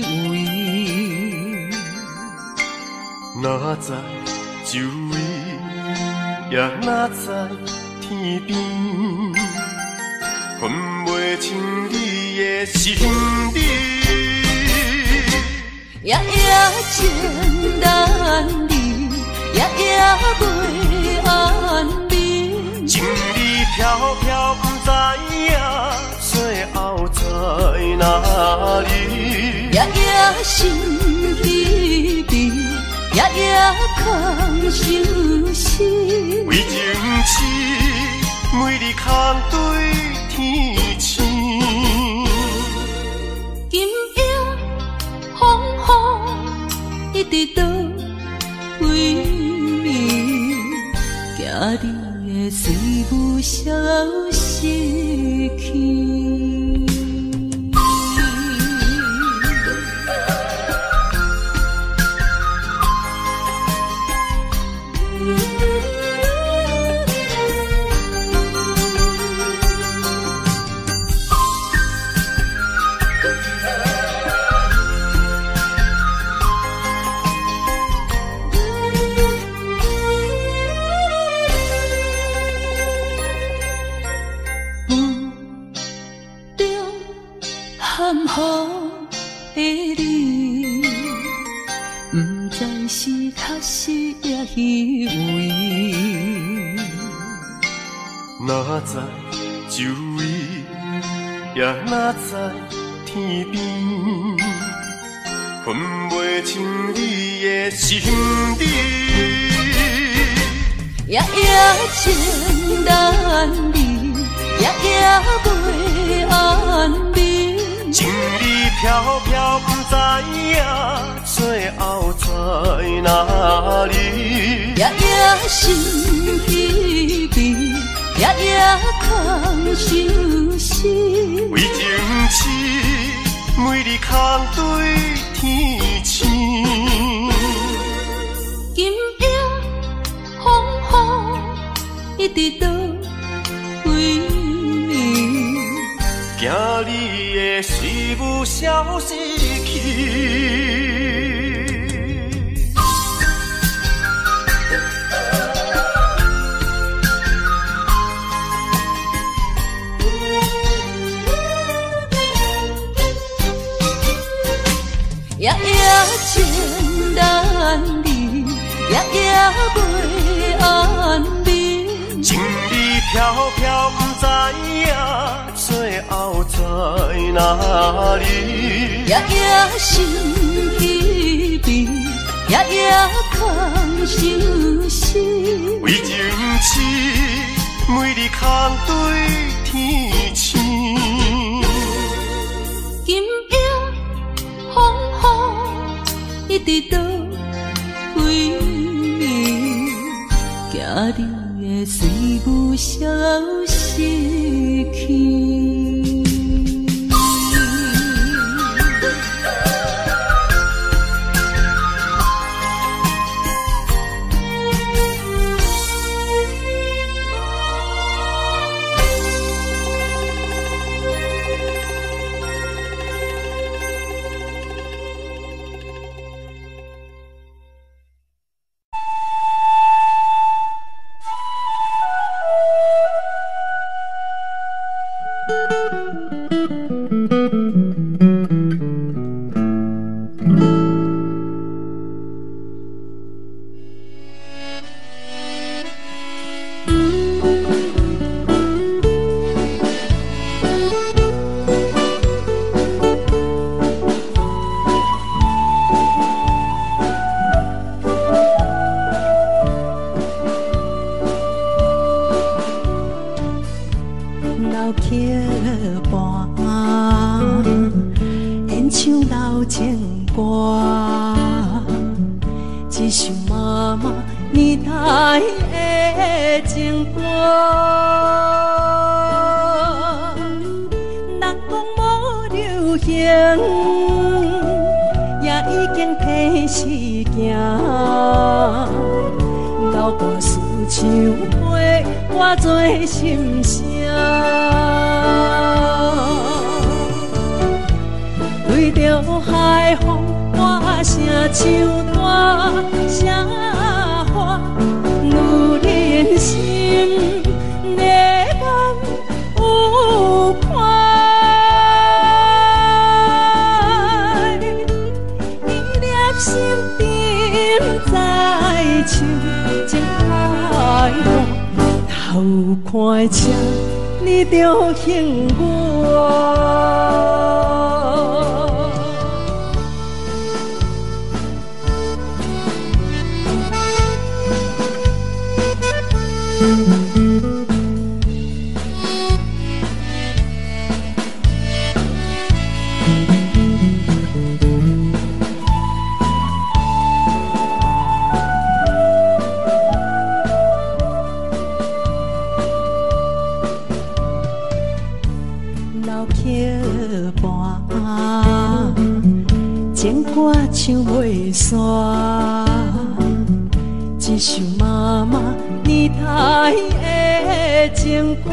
伪。哪知周围，也哪知天边，分袂清你的心理。夜夜情难离，夜夜袂安眠。情意飘飘，不知影最后在哪里。夜夜心稀微，夜夜空相思。为情痴，每日空对天星。今夜风雨一直到为暝，惊你的随无消息去。含雨的你，不知是确实也虚伪。哪知周围，也哪知天边，分袂清你的心理。夜夜情难离，夜夜袂安眠。情意飘飘，不知影最后在哪里。夜夜心稀微，夜夜空相思。为情痴，每日空对天星。今夜风雨一直到为暝，惊你的随无消息去。夜夜情难离，夜夜袂安眠。情意飘飘，不知影最后在哪里。夜夜心稀微，夜夜空相思。为情痴，每日空对天星。今夜风雨一直到为暝，惊你的随无消息去。老曲伴，演唱老情歌，一首妈妈年代的情歌。人讲无流行，也已经替时行。老歌思唱陪我做心声。对着着海风大声唱大声喊，女人心内梦有款。伊粒心沉在唱情海浪，头看车你着幸我。情歌唱袂煞，一首妈妈年代的情歌，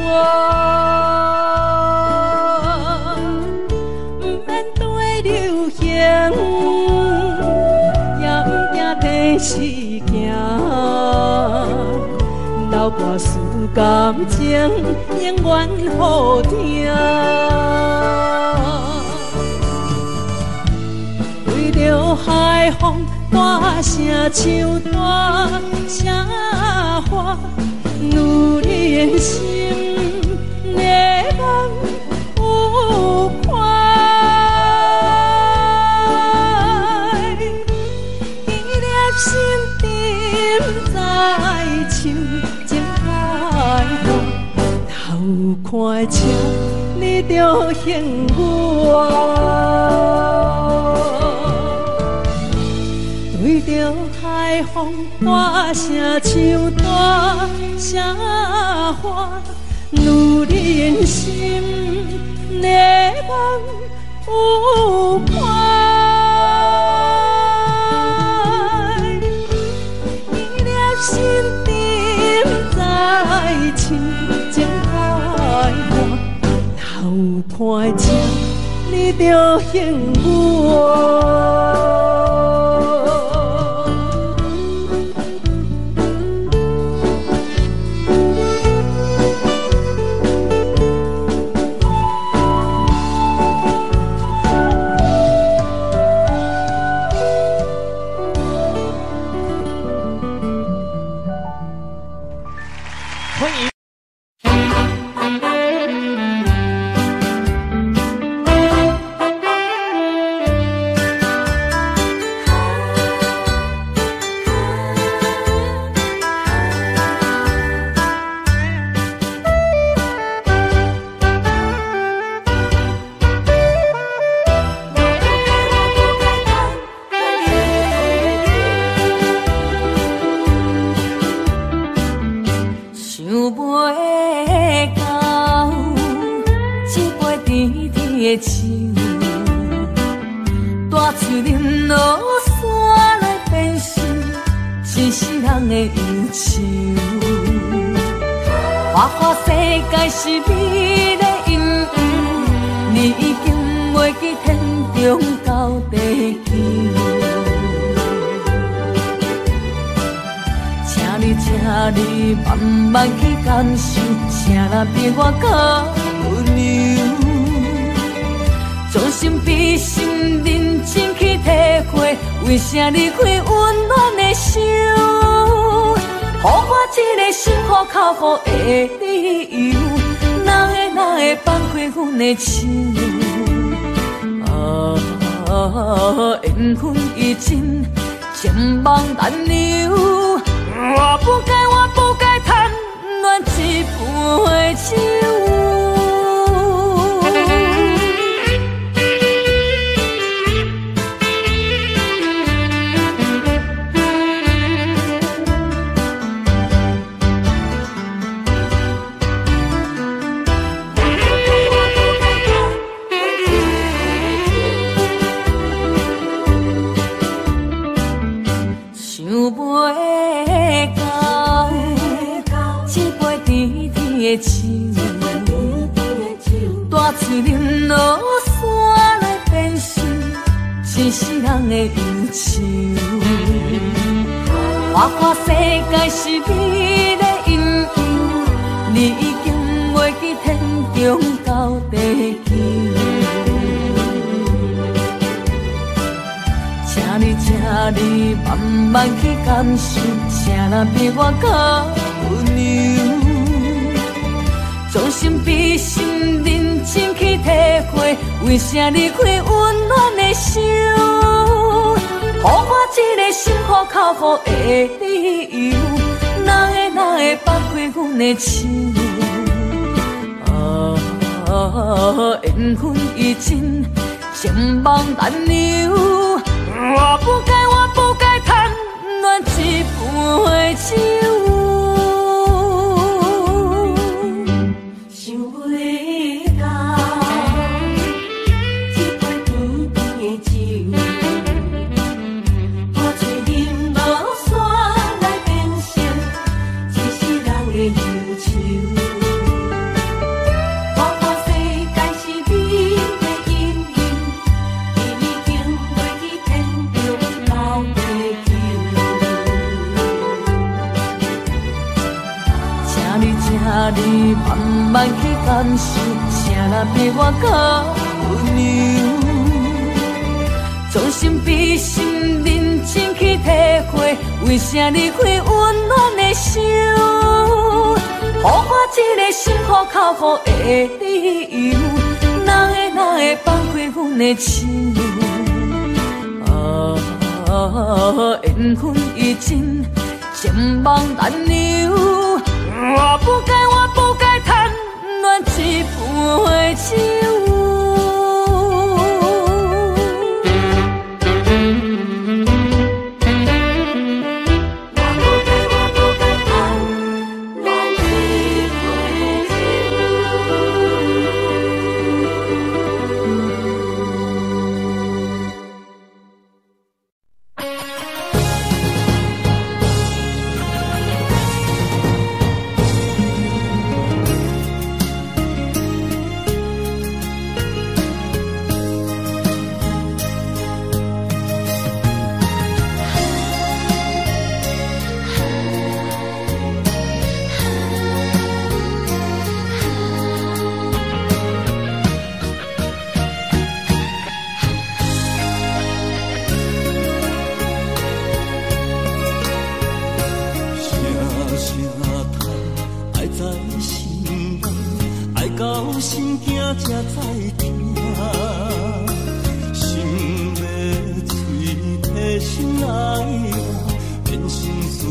不免对流行，也不惊电视行，流歌词感情永远好听。为着海风大声唱大声喊，女人心内梦有款。伊粒心沉在唱情海浪，头看车你着幸我。对着海风大声唱大声喊，女人心内梦有款。伊粒心沉在唱情海浪，头看车你着幸我。大树林落山来变成一世人的忧愁。花花世界是美丽阴影，你已经袂记天中到地球。请你慢慢去感受，谁人比我较温柔？将心比心，认真去体会，为啥离开温暖的手？予我一个心苦口苦的理由，哪会放开阮的手？缘分已尽，情网难留。我不该贪恋一杯酒。大树林落山来变成是世人的忧愁。花花世界是美的阴影，你已经袂记天中到地球。请你慢慢去感受，请咱比我较温柔，将心比心，认真去体会，为啥离开温暖的手？予我一个心苦口苦的理由，哪会放开阮的手？缘分已尽，情网难留。我不该贪恋一杯酒。你慢慢去感受，请咱比我较温柔，将心比心，认真去体会，为啥离开温暖的手？予我一个心苦口苦的理由，哪会放开阮的手？缘分已尽，情网难留。我不该贪恋一杯酒。才知听，心要碎的心爱我，变成需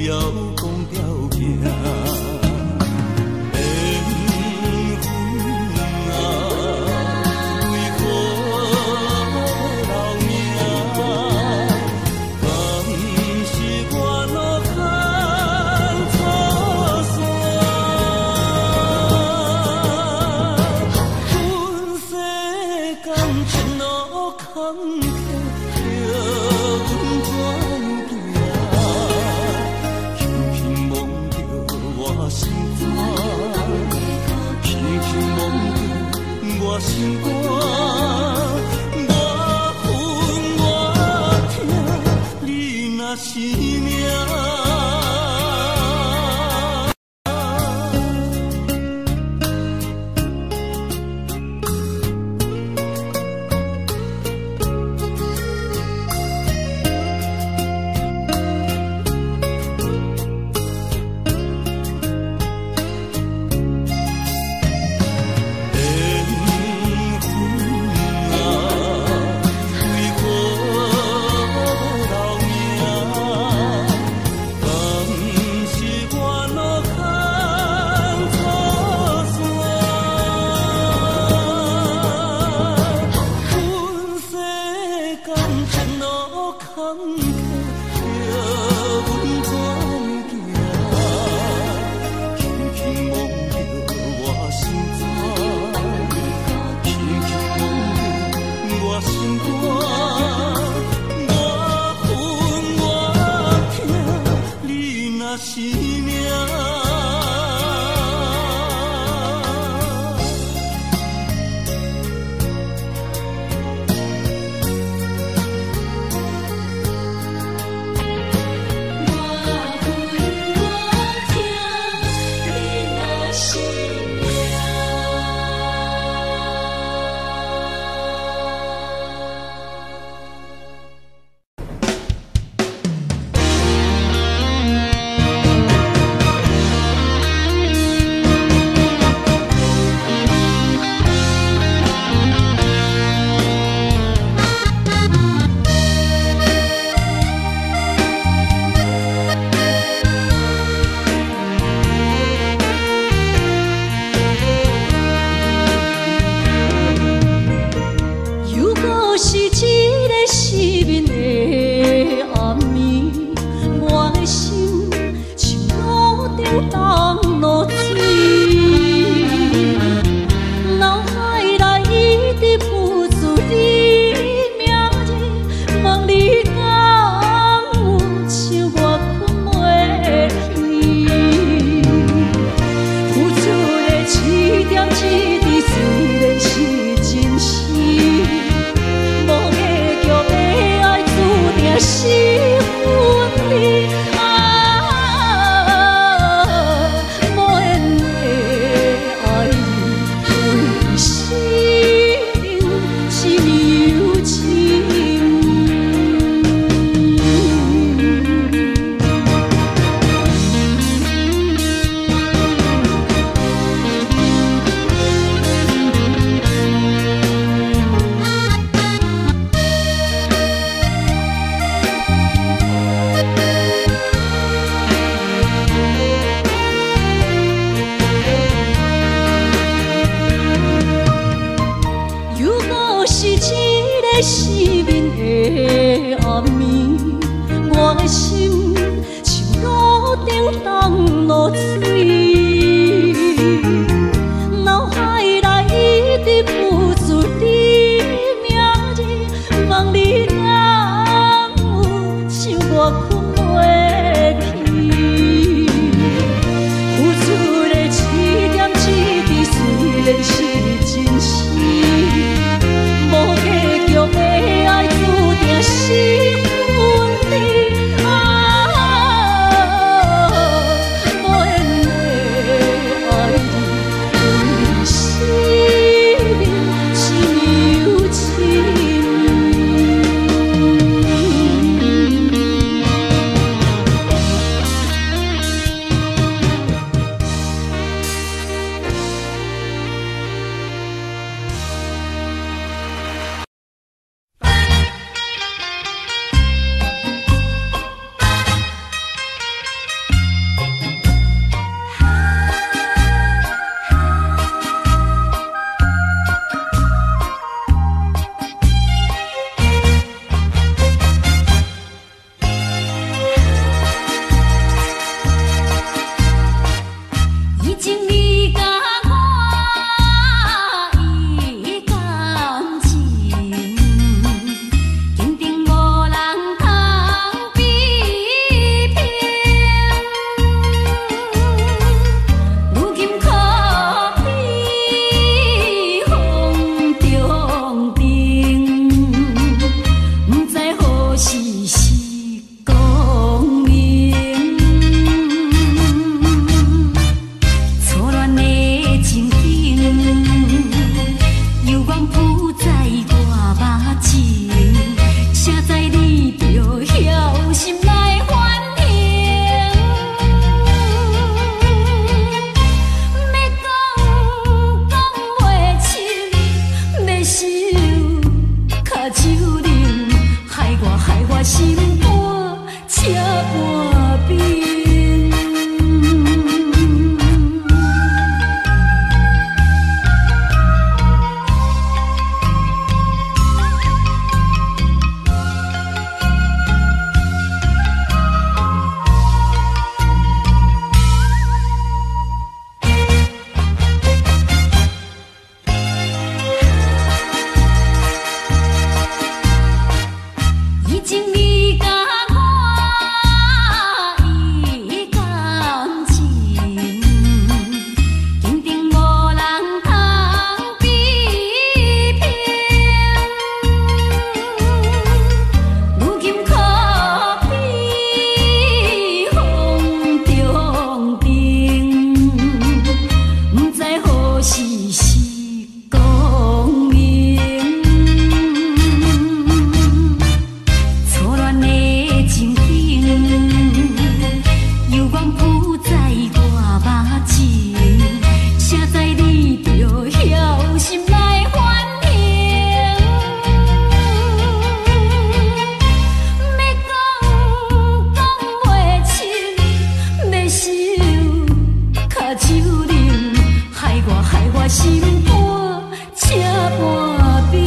要讲条件。偏我心肝，我恨我痛，你若是命。谱在我目前，写在你着晓心来反省。要讲袂清，要想脚手冷，害我心肝车半冰。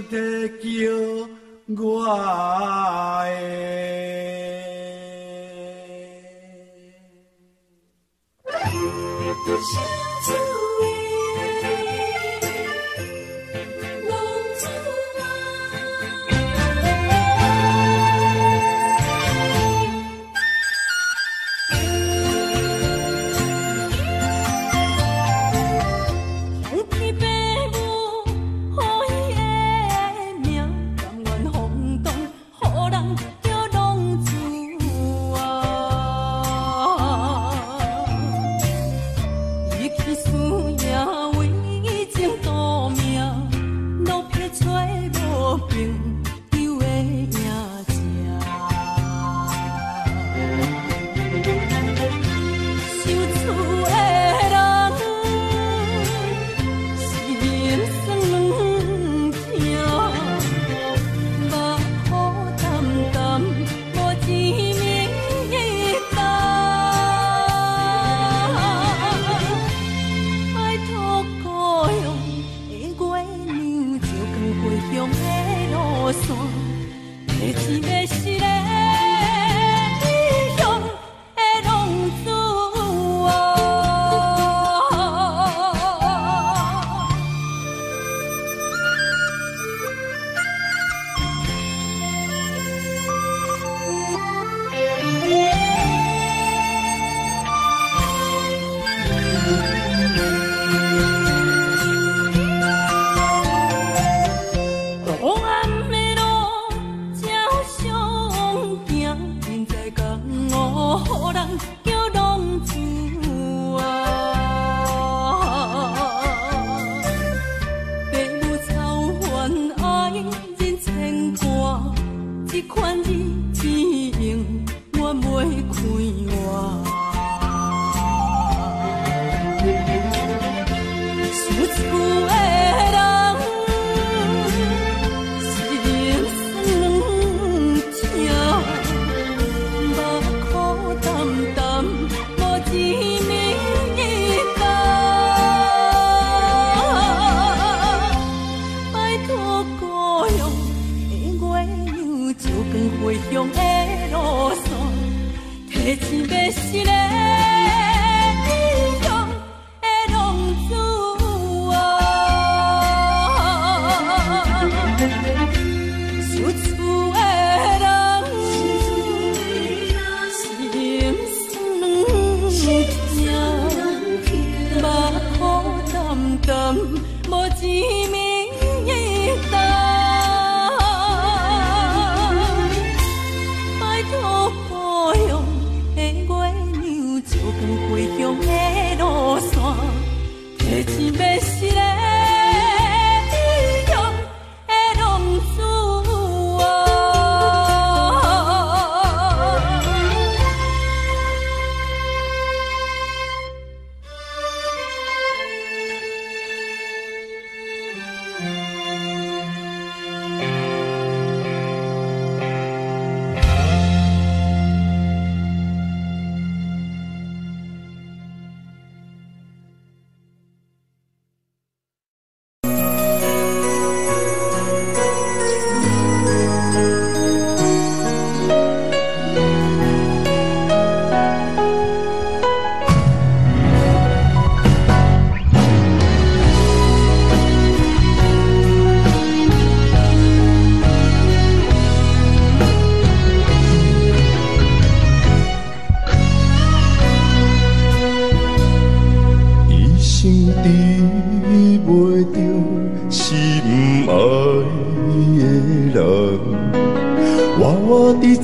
在叫我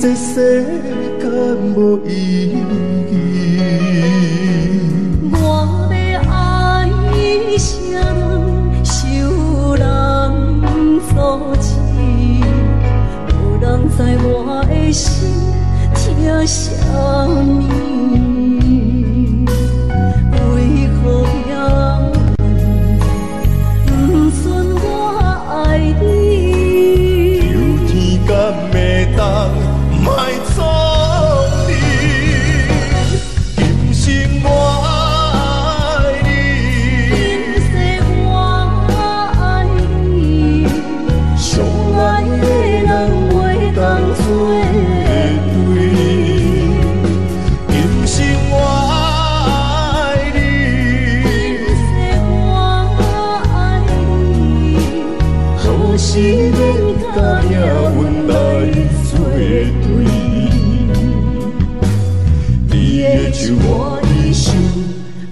这世间无意义。我要爱谁人，受人阻止，无人知我的心疼啥物。为何也不准我爱你？有天敢会当？莫错。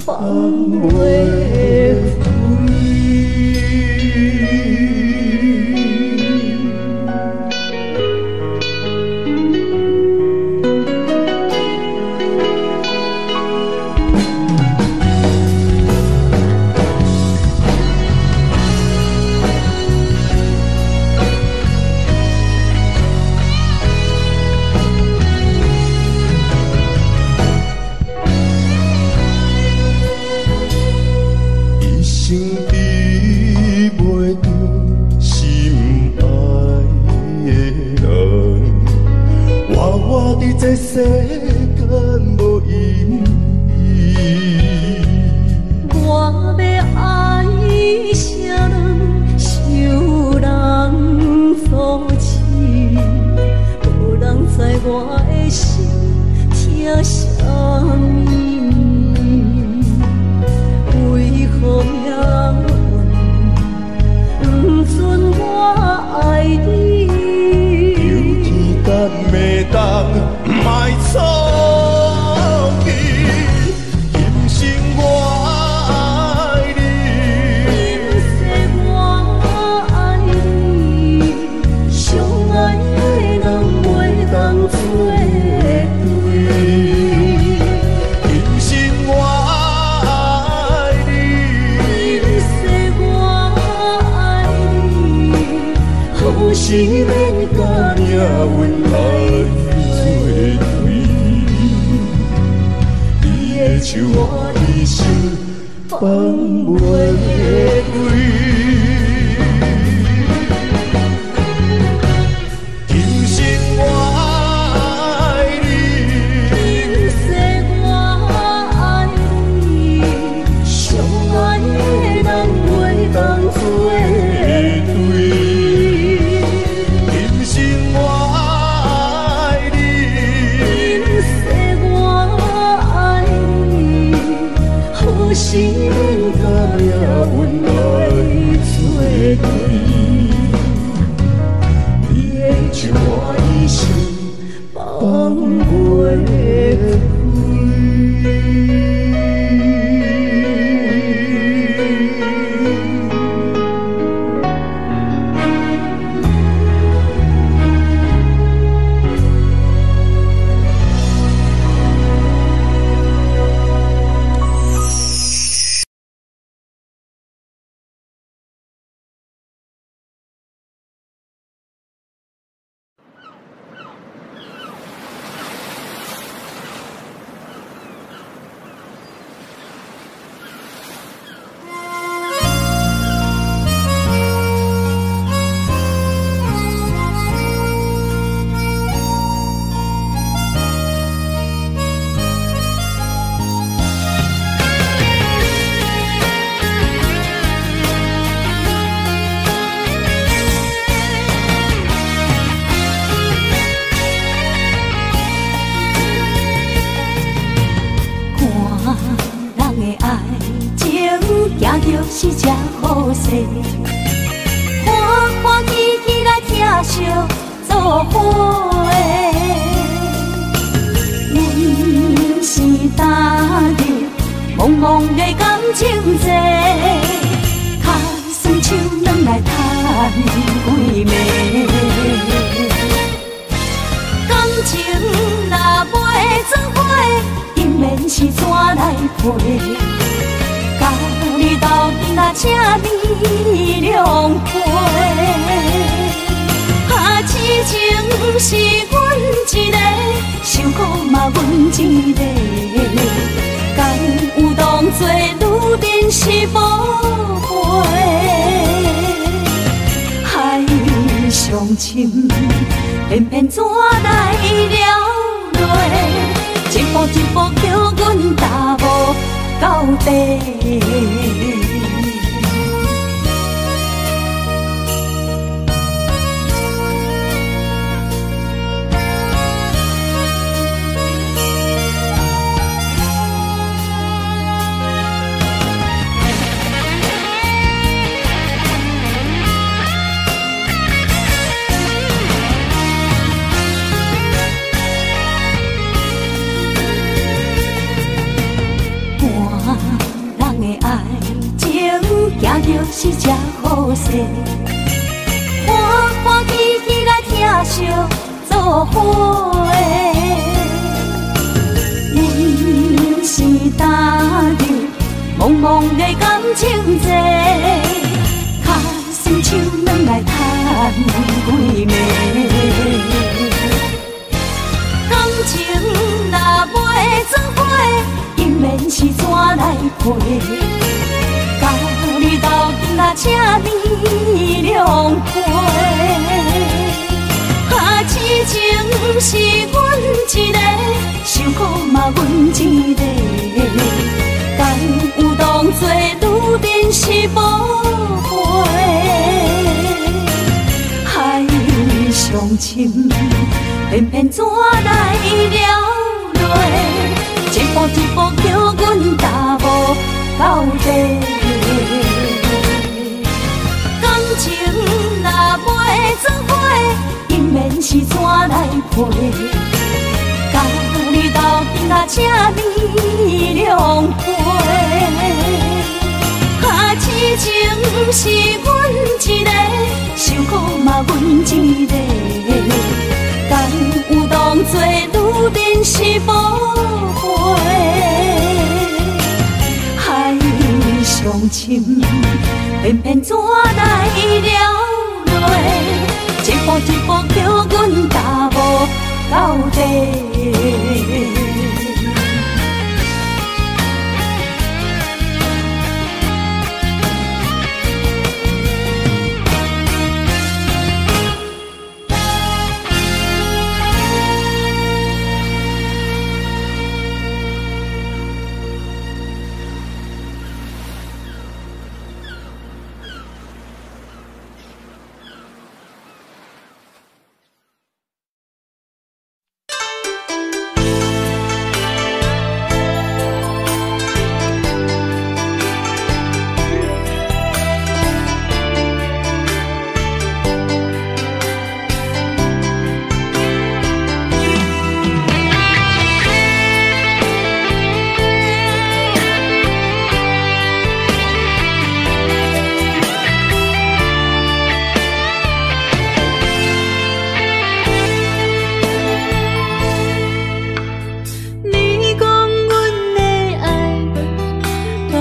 放袂开。这世间无意义，我要爱谁人，受人所欺，无人知我的心疼啥物，为何命运不准我爱你？有天干袂当。卖错去，今生我爱你，今世我爱你，相爱的人袂当做对。今生我爱你，今世我爱你，好是免甲命运来。手我一生放袂开，今生我爱你，今世我爱你，相爱的人袂当做对。今生我爱你，今世我爱你。好是免甲命运来作对，你的手我一生放袂开。是这好势，欢欢喜喜来疼惜做伙的。阮是踏入茫茫的感情债，卡酸手软来叹几暝。感情若袂做伙，定免是怎来陪？甲你斗阵啊，请你谅解。啊，痴情是阮一个，受苦嘛阮一个。敢有当作女人是无悔？海上深，偏偏怎来了落？一步一步叫阮踏无到底。是这好势，欢欢喜喜来疼惜做伙的。阮是担着茫茫的感情债，卡心手软来叹几暝。感情若袂做伙，因免是怎来陪？甲你斗阵啊，请你谅解。啊，痴情是阮一个，受苦嘛阮一个。敢有当作愈变是无悔？海上深，偏偏怎来了落？一步一步叫阮踏无到底。感情若袂做伙，因免是怎来陪？甲你斗阵啊，请你谅解。啊，痴情是阮一个，受苦嘛阮一个。敢有当作愈变是无悔？海上深，偏偏怎来了落？一步一步叫阮踏无到底。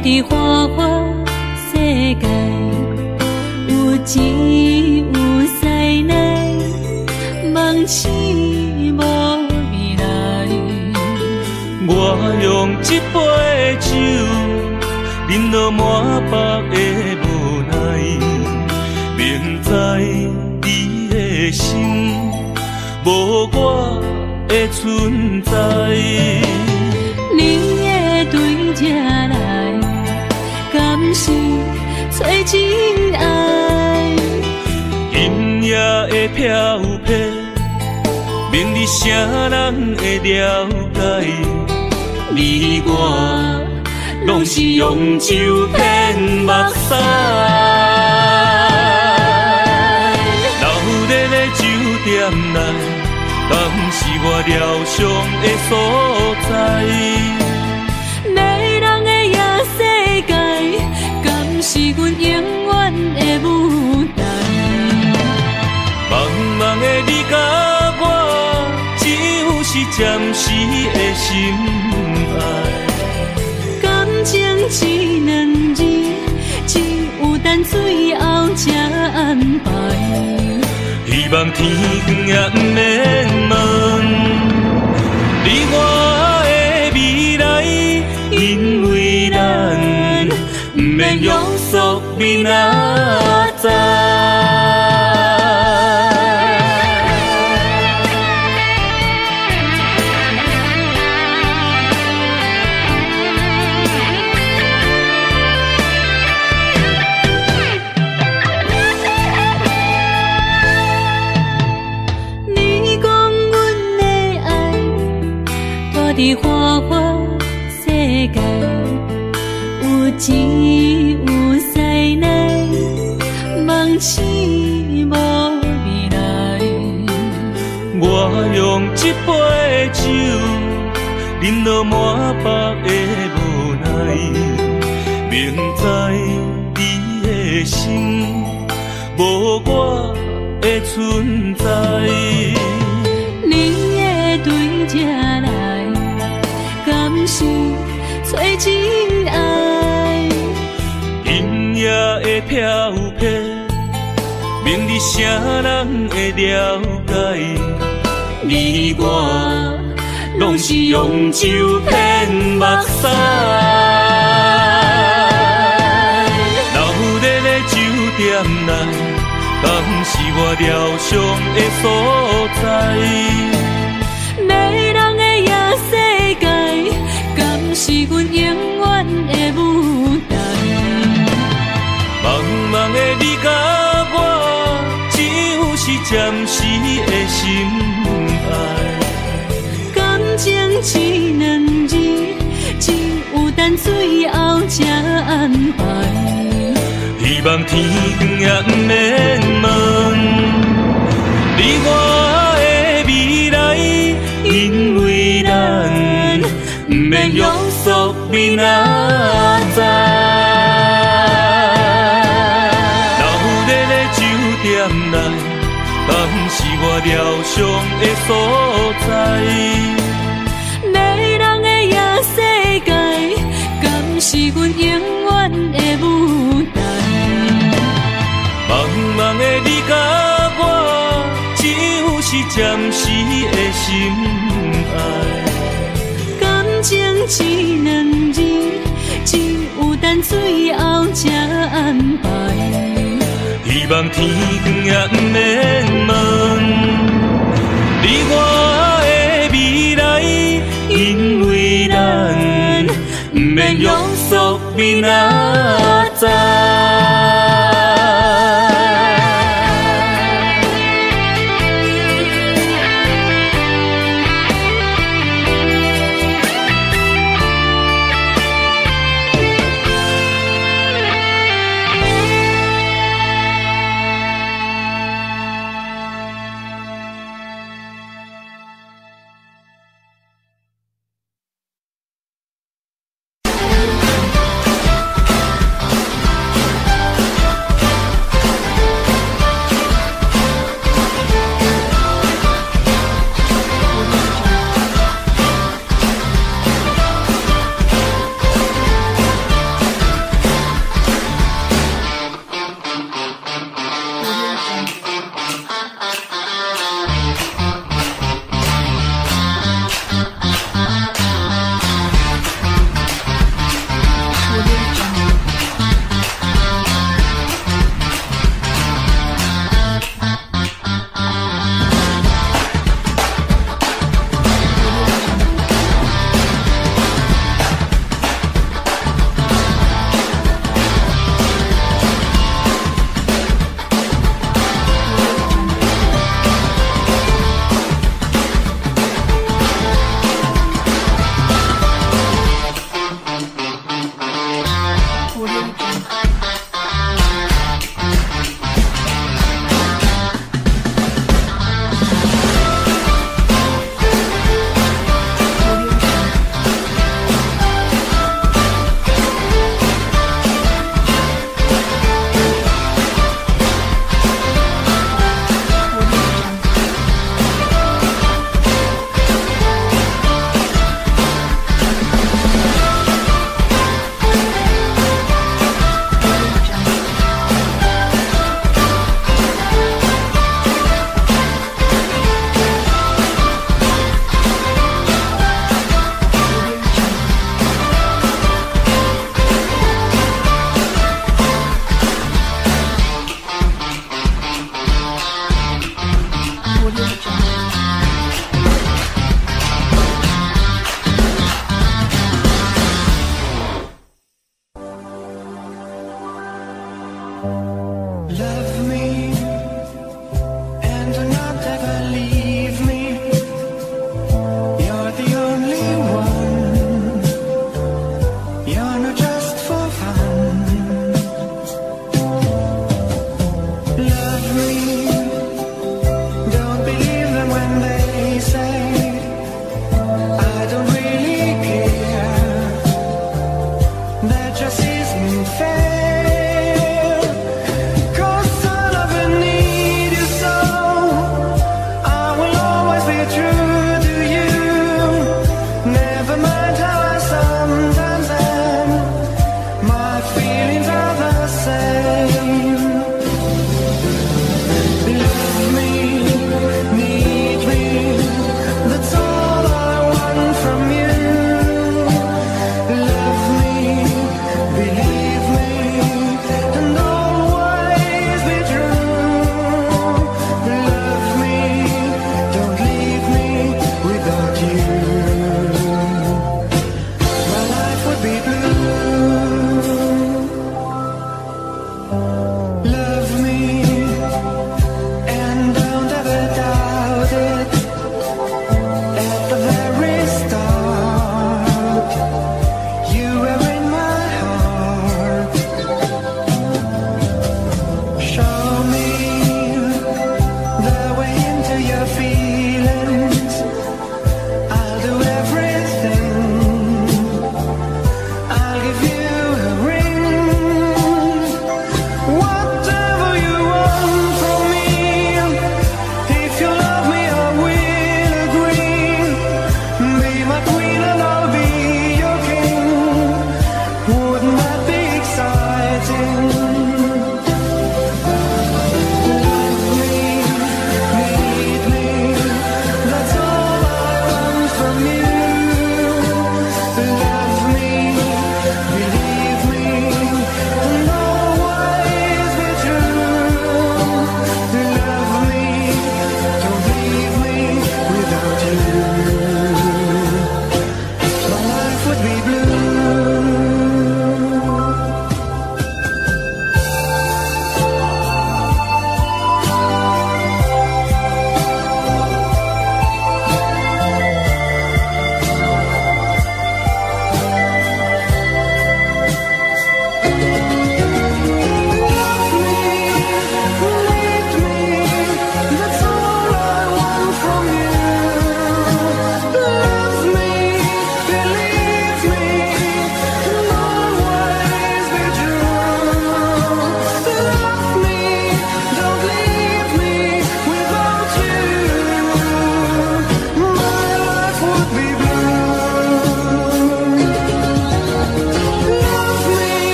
伫花花世界，有钱有势来，梦醒无未来。我用一杯酒，饮落满腹的无奈，明知你的心无我的存在。你的对这来，敢是找真爱？今夜的飘泊，明日谁人会了解？你我拢是用酒骗目屎，留咧咧酒店内，敢是我疗伤的所在？迷人的夜世界，敢是阮永远的舞台？茫茫的你甲我，只有是暂时的心爱。感情只两字，只有等最后才安排。希望天光也不免问你我的未来，因为咱不免约束明仔载。伫花花世界，有钱有势来，梦醒无未来。我用一杯酒，饮落满腹的无奈，明知你的无我的存在。你的对这来，敢是找真爱？音乐的飘撇，明日啥人会了解？你我拢是用酒骗目屎。老日的酒店内，敢是我疗伤的所在？迷人的夜世界，敢是阮永远的舞台？茫茫的你甲我，只有是暂时的心爱。感情只两字，只有等最后才安排。希望天光也不免问，你我的未来，因为咱不免约束明仔载。老日的酒店内，敢是我疗伤的所在？迷人的夜世界，敢是阮永远的舞台？茫茫的你甲我，只有是暂时的心爱。感情只两字，只有等最后才安排。希望天光也不免问，你我的未来，因为咱不免约束明仔载。